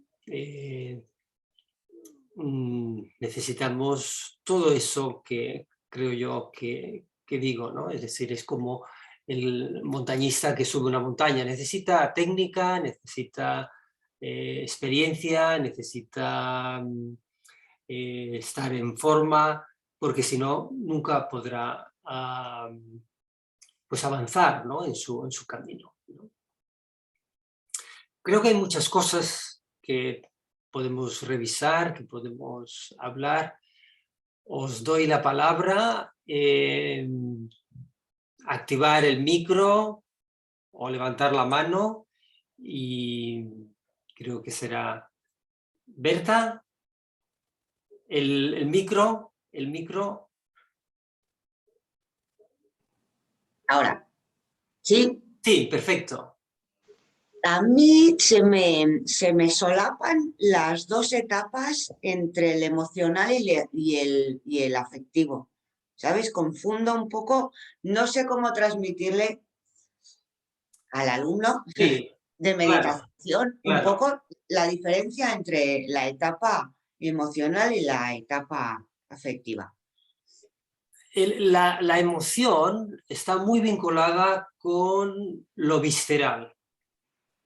necesitamos todo eso que creo yo que digo, ¿no? Es decir, es como el montañista que sube una montaña, necesita técnica, necesita experiencia, necesita estar en forma, porque si no, nunca podrá pues avanzar, ¿no? en su camino, ¿no? Creo que hay muchas cosas que podemos revisar, que podemos hablar. Os doy la palabra, activar el micro o levantar la mano y creo que será Berta. El micro. Ahora, sí, Sí, perfecto. a mí se me solapan las dos etapas entre el emocional y el afectivo. ¿Sabes? Confundo un poco, no sé cómo transmitirle al alumno Sí, de claro, meditación un claro. poco la diferencia entre la etapa emocional y la etapa afectiva. La emoción está muy vinculada con lo visceral,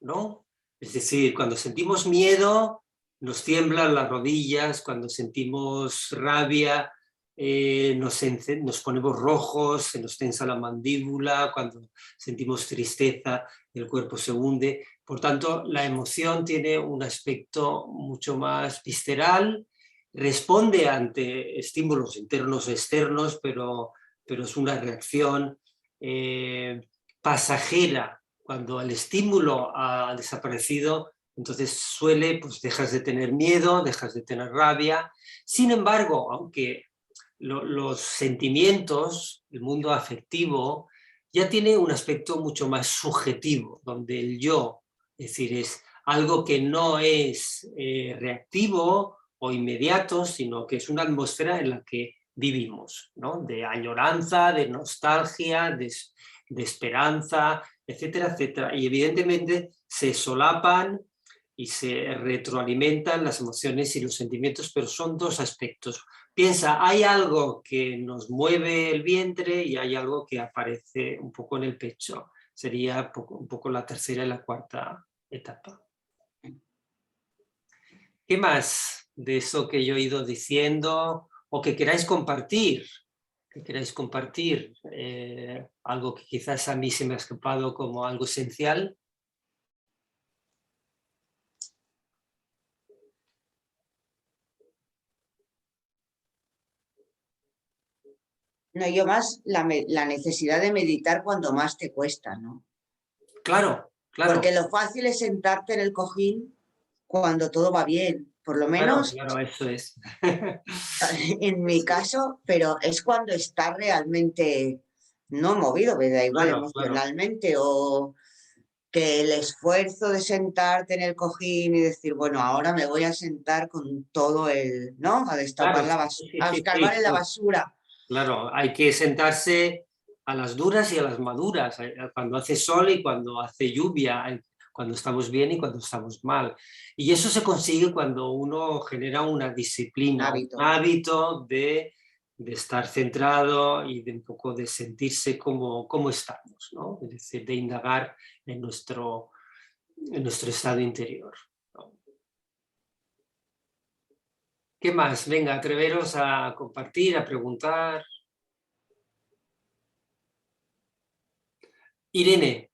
¿no? Es decir, cuando sentimos miedo, nos tiemblan las rodillas, cuando sentimos rabia, nos ponemos rojos, se nos tensa la mandíbula, cuando sentimos tristeza, el cuerpo se hunde. Por tanto, la emoción tiene un aspecto mucho más visceral, responde ante estímulos internos o externos, pero es una reacción pasajera. Cuando el estímulo ha desaparecido, entonces pues dejas de tener miedo, dejas de tener rabia. Sin embargo, aunque los sentimientos, el mundo afectivo, ya tiene un aspecto mucho más subjetivo, donde el yo, es decir, es algo que no es reactivo o inmediato, sino que es una atmósfera en la que vivimos, ¿no? De añoranza, de nostalgia, de esperanza, etcétera, etcétera. Y evidentemente se solapan y se retroalimentan las emociones y los sentimientos, pero son dos aspectos. Piensa, hay algo que nos mueve el vientre y hay algo que aparece un poco en el pecho. Sería un poco la tercera y la cuarta etapa. ¿Qué más de eso que yo he ido diciendo o que queráis compartir? Algo que quizás a mí se me ha escapado como algo esencial. No, yo más la necesidad de meditar cuando más te cuesta, ¿no? Claro, Porque claro, lo fácil es sentarte en el cojín cuando todo va bien, por lo claro, menos claro, eso es. en mi caso, pero es cuando está realmente, no movido, me da igual Claro, claro. emocionalmente, o que el esfuerzo de sentarte en el cojín y decir, bueno, ahora me voy a sentar con todo el, ¿no? A destapar Claro, la sí, basura, sí, a sí, escarbar sí, en la claro. basura. Claro, hay que sentarse a las duras y a las maduras, cuando hace sol y cuando hace lluvia, cuando estamos bien y cuando estamos mal. Y eso se consigue cuando uno genera una disciplina, un Hábito. hábito de estar centrado y de un poco de sentirse como estamos, ¿no? Es decir, de indagar en nuestro estado interior, ¿no? ¿Qué más? Venga, atreveros a compartir, a preguntar. Irene,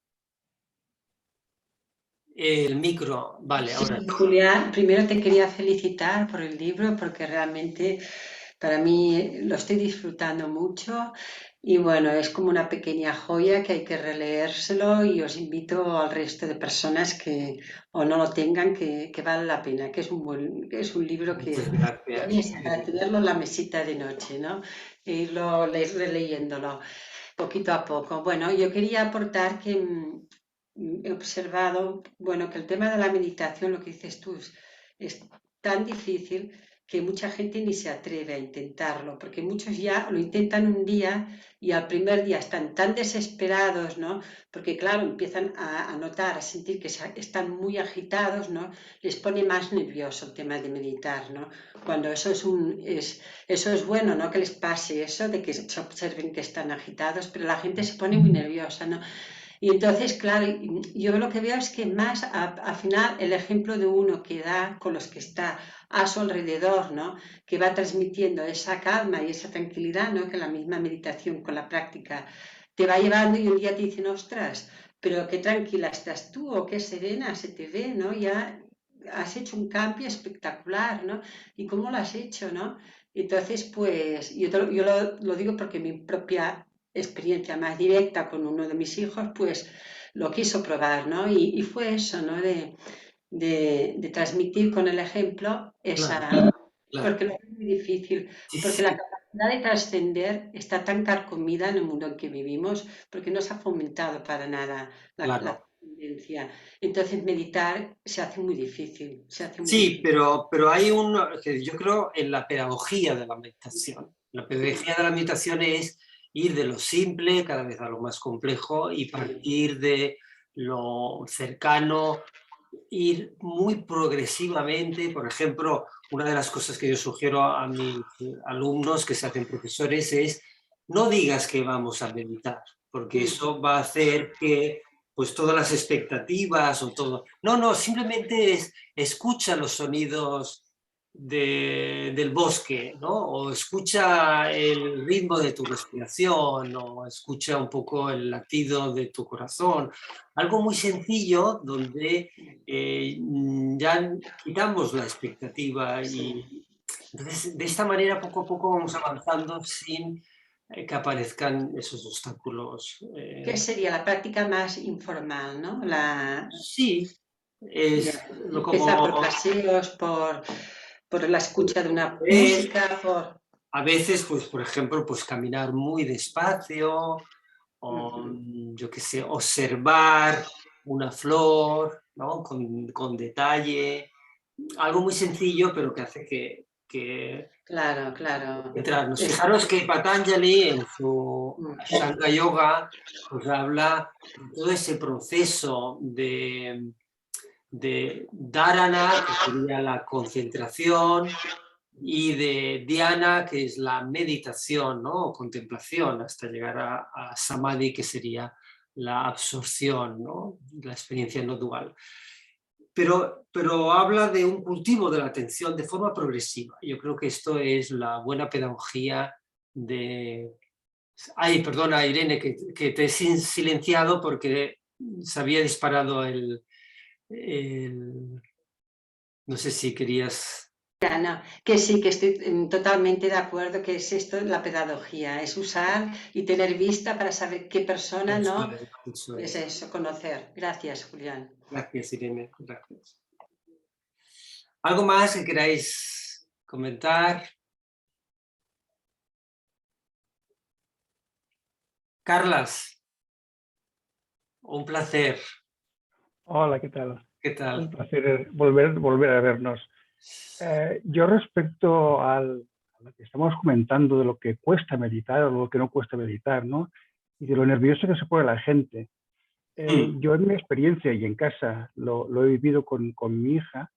el micro, vale, Sí, ahora. Julián, primero te quería felicitar por el libro porque realmente para mí lo estoy disfrutando mucho y bueno, es como una pequeña joya que hay que releérselo y os invito al resto de personas que o no lo tengan que vale la pena, que es un libro que Muchas gracias. es para tenerlo en la mesita de noche, ¿no? E irlo releyéndolo poquito a poco. Bueno, yo quería aportar que he observado, bueno, que el tema de la meditación, lo que dices tú, es tan difícil que mucha gente ni se atreve a intentarlo, porque muchos ya lo intentan un día y al primer día están tan desesperados, ¿no? Porque claro, empiezan a notar, a sentir que están muy agitados, ¿no? Les pone más nervioso el tema de meditar, ¿no? Cuando eso es bueno, ¿no? Que les pase eso, de que se observen que están agitados, pero la gente se pone muy nerviosa, ¿no? Y entonces, claro, yo lo que veo es que más al final el ejemplo de uno que da con los que está a su alrededor, ¿no? Que va transmitiendo esa calma y esa tranquilidad, ¿no? Que la misma meditación con la práctica te va llevando y un día te dicen, ostras, pero qué tranquila estás tú o qué serena se te ve, ¿no? Ya has hecho un cambio espectacular, ¿no? ¿Y cómo lo has hecho, no? Entonces, pues yo lo digo porque mi propia experiencia más directa con uno de mis hijos, pues lo quiso probar, ¿no? Y fue eso, ¿no? De transmitir con el ejemplo Claro, esa, claro. porque lo es muy difícil, Sí, porque la sí, capacidad de trascender está tan carcomida en el mundo en que vivimos, porque no se ha fomentado para nada la claro. trascendencia. Entonces meditar se hace muy difícil, se hace muy Sí, difícil. pero hay que yo creo en la pedagogía de la meditación. La pedagogía de la meditación es ir de lo simple cada vez a lo más complejo y partir de lo cercano, ir muy progresivamente. Por ejemplo, una de las cosas que yo sugiero a mis alumnos que se hacen profesores es no digas que vamos a meditar, porque Mm. eso va a hacer que pues todas las expectativas o todo. No, no, simplemente es escucha los sonidos del bosque, ¿no? O escucha el ritmo de tu respiración, o escucha un poco el latido de tu corazón. Algo muy sencillo donde ya quitamos la expectativa y Sí. entonces de esta manera poco a poco vamos avanzando sin que aparezcan esos obstáculos. ¿Qué sería la práctica más informal, ¿no? Sí, Ya, es lo empezar por como paseos, por la escucha de una es, música, por... a veces, pues por ejemplo, pues caminar muy despacio, o Ujú. yo qué sé, observar una flor, ¿no? Con detalle, algo muy sencillo, pero que hace que Claro, claro. entrarnos. Es, Fijaros que Patanjali en su mm, Ashtanga Yoga pues habla de todo ese proceso de dharana, que sería la concentración, y de dhyana, que es la meditación, ¿no? O contemplación, hasta llegar a samadhi, que sería la absorción, ¿no? La experiencia no dual. Pero habla de un cultivo de la atención de forma progresiva. Yo creo que esto es la buena pedagogía de... Ay, perdona, Irene, que te he silenciado porque se había disparado el... No sé si querías... no, que sí, que estoy totalmente de acuerdo que es esto la pedagogía, es usar y tener vista para saber qué persona, Eso ¿no? es, eso Es es. eso, conocer. Gracias, Julián. Gracias, Irene. Gracias. ¿Algo más que queráis comentar? Carlas, un placer. Hola, ¿qué tal? ¿Qué tal? Un placer volver a vernos. Yo respecto a lo que estamos comentando de lo que cuesta meditar o lo que no cuesta meditar, ¿no? Y de lo nervioso que se pone la gente. Yo en mi experiencia y en casa lo he vivido con mi hija.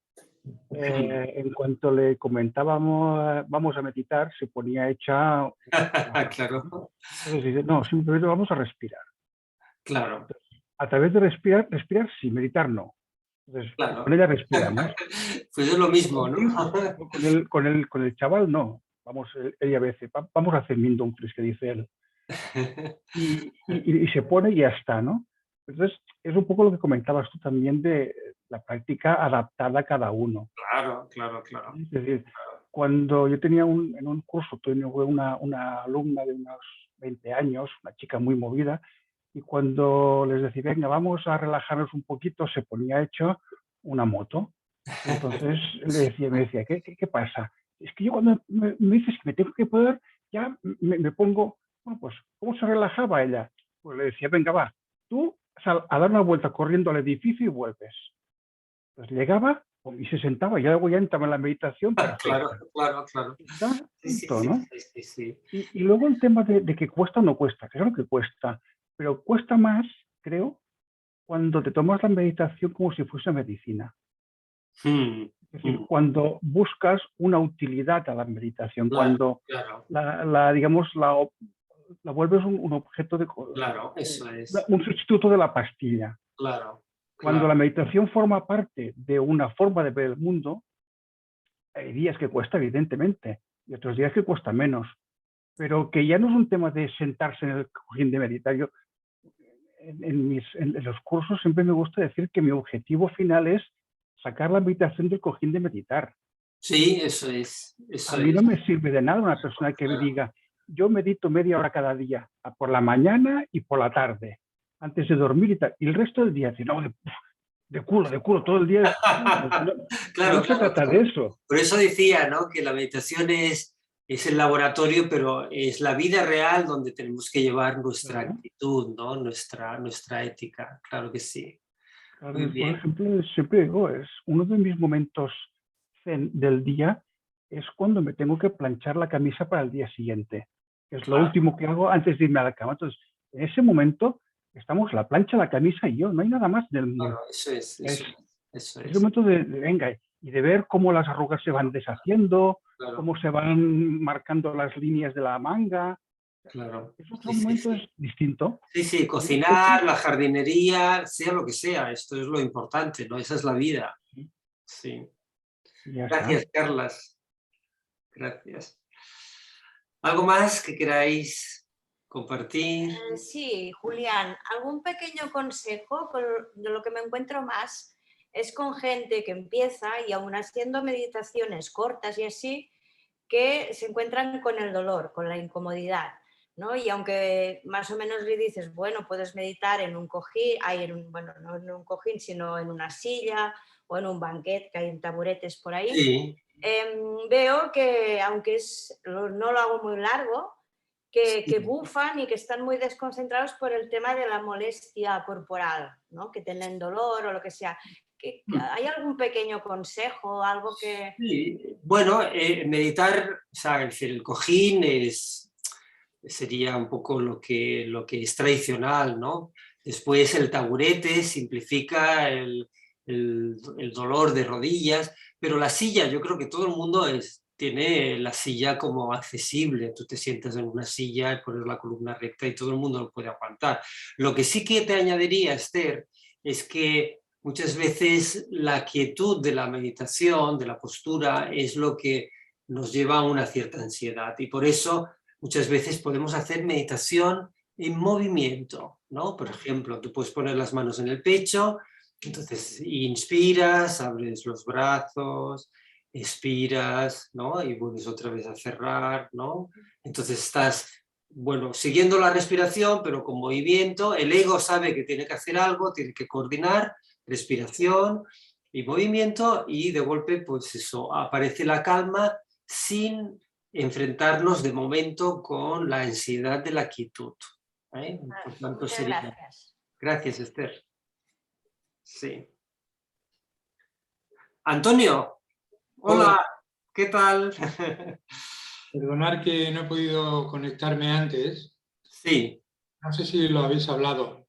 En cuanto le comentábamos vamos a meditar, se ponía hecha... Claro, Entonces dice, no, simplemente vamos a respirar. claro, A través de respirar sí, meditar no. Entonces, claro. con ella respiramos. Pues es lo mismo, ¿no? Con el chaval no. Vamos, ella a veces, vamos a hacer Mindfulness, que dice él. Y se pone y ya está, ¿no? Entonces, es un poco lo que comentabas tú también de la práctica adaptada a cada uno. Claro, claro, claro. Es decir, cuando yo tenía en un curso, tenía una alumna de unos 20 años, una chica muy movida, y cuando les decía, venga, vamos a relajarnos un poquito, se ponía hecho una moto. Entonces me decía, ¿qué pasa? Es que yo cuando me dices que me tengo que poder, ya me pongo, bueno, pues, ¿cómo se relajaba ella? Pues le decía, venga, va, tú a dar una vuelta corriendo al edificio y vuelves. Pues llegaba y se sentaba, y luego ya entraba en la meditación perfecta. Claro. Sí, Punto, ¿no? sí. Y luego el tema de que cuesta o no cuesta, claro que cuesta, pero cuesta más, creo, cuando te tomas la meditación como si fuese medicina. Es decir, cuando buscas una utilidad a la meditación, cuando la vuelves un objeto de... Claro, eso es. Un sustituto de la pastilla. Claro. Cuando la meditación forma parte de una forma de ver el mundo, hay días que cuesta, evidentemente, y otros días que cuesta menos. Pero que ya no es un tema de sentarse en el cojín de meditar. Yo, en los cursos siempre me gusta decir que mi objetivo final es sacar la meditación del cojín de meditar. Sí, eso es. A mí no me sirve de nada una persona que me diga, yo medito media hora cada día, por la mañana y por la tarde, antes de dormir y tal. Y el resto del día, dice, no, de culo, todo el día. No se trata de eso. Por eso decía, ¿no?, que la meditación es el laboratorio, pero es la vida real donde tenemos que llevar nuestra actitud, ¿no? Nuestra ética, claro que sí. Claro, por ejemplo, siempre digo, es uno de mis momentos zen del día es cuando me tengo que planchar la camisa para el día siguiente, que es lo último que hago antes de irme a la cama. Entonces, en ese momento estamos la plancha, la camisa y yo, no hay nada más del mundo. Claro, eso es. Es el momento de venga, y de ver cómo las arrugas se van deshaciendo, cómo se van marcando las líneas de la manga. Claro. Es otro momento distinto. Sí, cocinar, la jardinería, sea lo que sea, esto es lo importante, ¿no? Esa es la vida. Sí. Gracias, Carlas. Gracias. ¿Algo más que queráis compartir? Sí, Julián, algún pequeño consejo. De lo que me encuentro más es con gente que empieza y aún haciendo meditaciones cortas y así, que se encuentran con el dolor, con la incomodidad, ¿no? Y aunque más o menos le dices, bueno, puedes meditar en un cojín, bueno, no en un cojín, sino en una silla o en un banquete, que hay taburetes por ahí, sí. Veo que, aunque no lo hago muy largo, que bufan y que están muy desconcentrados por el tema de la molestia corporal, ¿no? Que tienen dolor o lo que sea. ¿Hay algún pequeño consejo, algo que...? Sí. Bueno, meditar, o sea, el cojín sería un poco lo que es tradicional, ¿no? Después el taburete simplifica el dolor de rodillas, pero la silla, yo creo que todo el mundo tiene la silla como accesible. Tú te sientas en una silla y pones la columna recta y todo el mundo lo puede aguantar. Lo que sí que te añadiría, Esther, es que muchas veces la quietud de la meditación, de la postura, es lo que nos lleva a una cierta ansiedad, y por eso muchas veces podemos hacer meditación en movimiento, ¿no? Por ejemplo, tú puedes poner las manos en el pecho, entonces inspiras, abres los brazos, expiras, ¿no? Y vuelves otra vez a cerrar, ¿no? Entonces estás, bueno, siguiendo la respiración, pero con movimiento. El ego sabe que tiene que hacer algo, tiene que coordinar respiración y movimiento, y de golpe, pues eso, aparece la calma sin enfrentarnos de momento con la ansiedad de la quietud. Por tanto, Muchas sería... gracias. Gracias, Esther. Sí. Antonio, hola, ¿qué tal? Perdonad que no he podido conectarme antes. Sí. No sé si lo habéis hablado.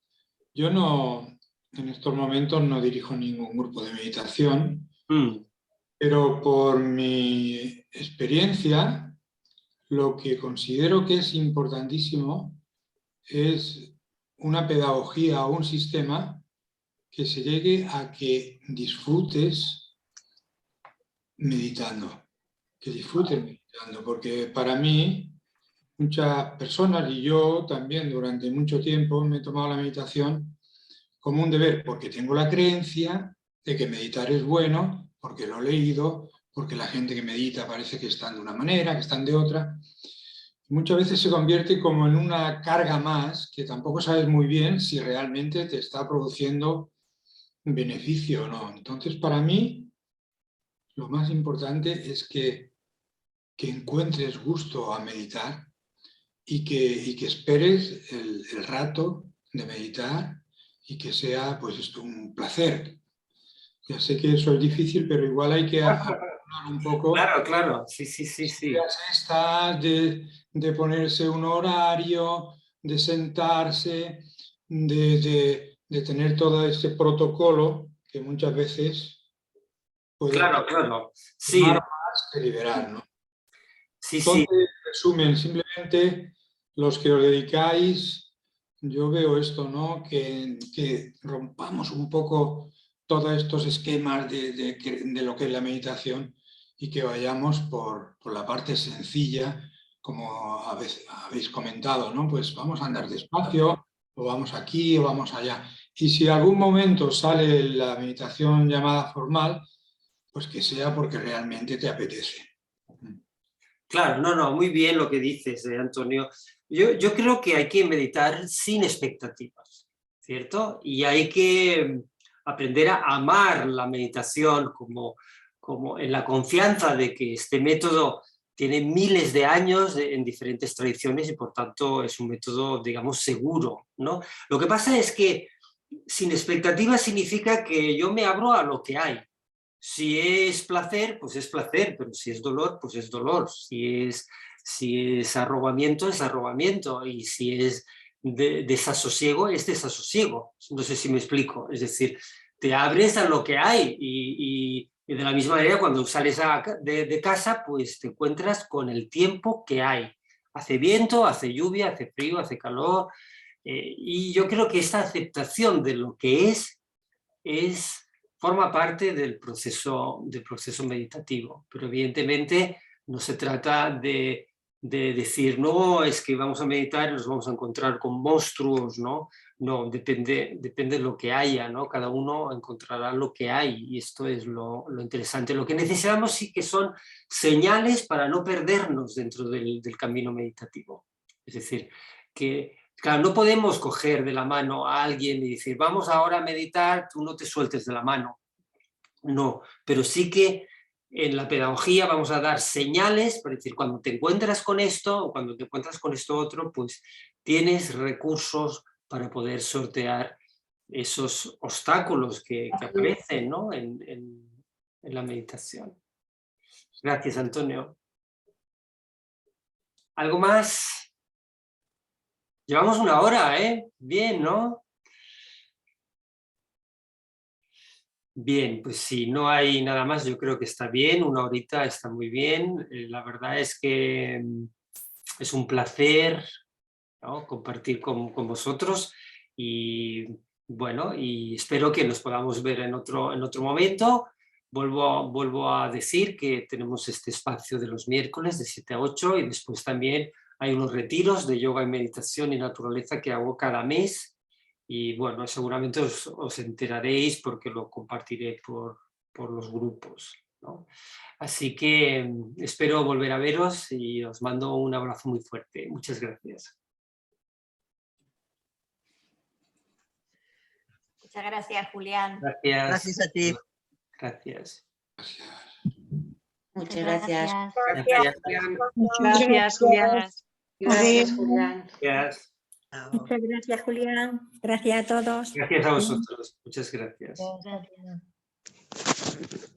Yo no, en estos momentos no dirijo ningún grupo de meditación, pero por mi experiencia, lo que considero que es importantísimo es una pedagogía o un sistema que se llegue a que disfrutes meditando, porque para mí muchas personas y yo también durante mucho tiempo me he tomado la meditación como un deber, porque tengo la creencia de que meditar es bueno, porque lo he leído, porque la gente que medita parece que están de una manera, que están de otra. Muchas veces se convierte como en una carga más que tampoco sabes muy bien si realmente te está produciendo un beneficio o no. Entonces, para mí, lo más importante es que encuentres gusto a meditar y que esperes el rato de meditar y que sea pues esto un placer. Ya sé que eso es difícil, pero igual hay que hablar un poco. Claro, claro, sí. Estas de ponerse un horario, de sentarse, de tener todo este protocolo que muchas veces puede Claro. Sí, tomar más que liberar, ¿no? sí. Entonces, en resumen, simplemente los que os dedicáis, yo veo esto, ¿no? Que rompamos un poco todos estos esquemas de lo que es la meditación y que vayamos por la parte sencilla, como habéis comentado, ¿no? Pues vamos a andar despacio, o vamos aquí, o vamos allá. Y si algún momento sale la meditación llamada formal, pues que sea porque realmente te apetece. Claro, no, muy bien lo que dices, Antonio. Yo creo que hay que meditar sin expectativas, ¿cierto? Y hay que aprender a amar la meditación como en la confianza de que este método tiene miles de años en diferentes tradiciones y por tanto es un método, digamos, seguro, ¿no? Lo que pasa es que sin expectativas significa que yo me abro a lo que hay. Si es placer, pues es placer, pero si es dolor, pues es dolor. Si es arrobamiento, es arrobamiento. Y si es desasosiego, es desasosiego. No sé si me explico. Es decir, te abres a lo que hay y de la misma manera cuando sales de casa, pues te encuentras con el tiempo que hay. Hace viento, hace lluvia, hace frío, hace calor. Y yo creo que esta aceptación de lo que forma parte del proceso meditativo, pero evidentemente no se trata de decir, no, es que vamos a meditar y nos vamos a encontrar con monstruos, ¿no? No, depende de lo que haya, ¿no? Cada uno encontrará lo que hay y esto es lo interesante. Lo que necesitamos sí que son señales para no perdernos dentro del camino meditativo. Es decir, que claro, no podemos coger de la mano a alguien y decir, vamos ahora a meditar, tú no te sueltes de la mano. No, pero sí que en la pedagogía vamos a dar señales para decir, cuando te encuentras con esto o cuando te encuentras con esto otro, pues tienes recursos para poder sortear esos obstáculos que aparecen, ¿no? en la meditación. Gracias, Antonio. ¿Algo más? Llevamos una hora, ¿eh? Bien, ¿no? Bien, pues si no hay nada más, yo creo que está bien, una horita está muy bien. La verdad es que es un placer, ¿no? Compartir con vosotros y bueno, y espero que nos podamos ver en otro momento. Vuelvo a decir que tenemos este espacio de los miércoles de 7 a 8 y después también hay unos retiros de yoga y meditación y naturaleza que hago cada mes. Y bueno, seguramente os enteraréis porque lo compartiré por los grupos, ¿no? Así que espero volver a veros y os mando un abrazo muy fuerte. Muchas gracias. Muchas gracias, Julián. Gracias. Gracias a ti. Gracias. Muchas gracias. Gracias. Gracias, Julián. Gracias. Chao. Muchas gracias, Julián. Gracias a todos. Gracias a vosotros. Muchas gracias. Gracias.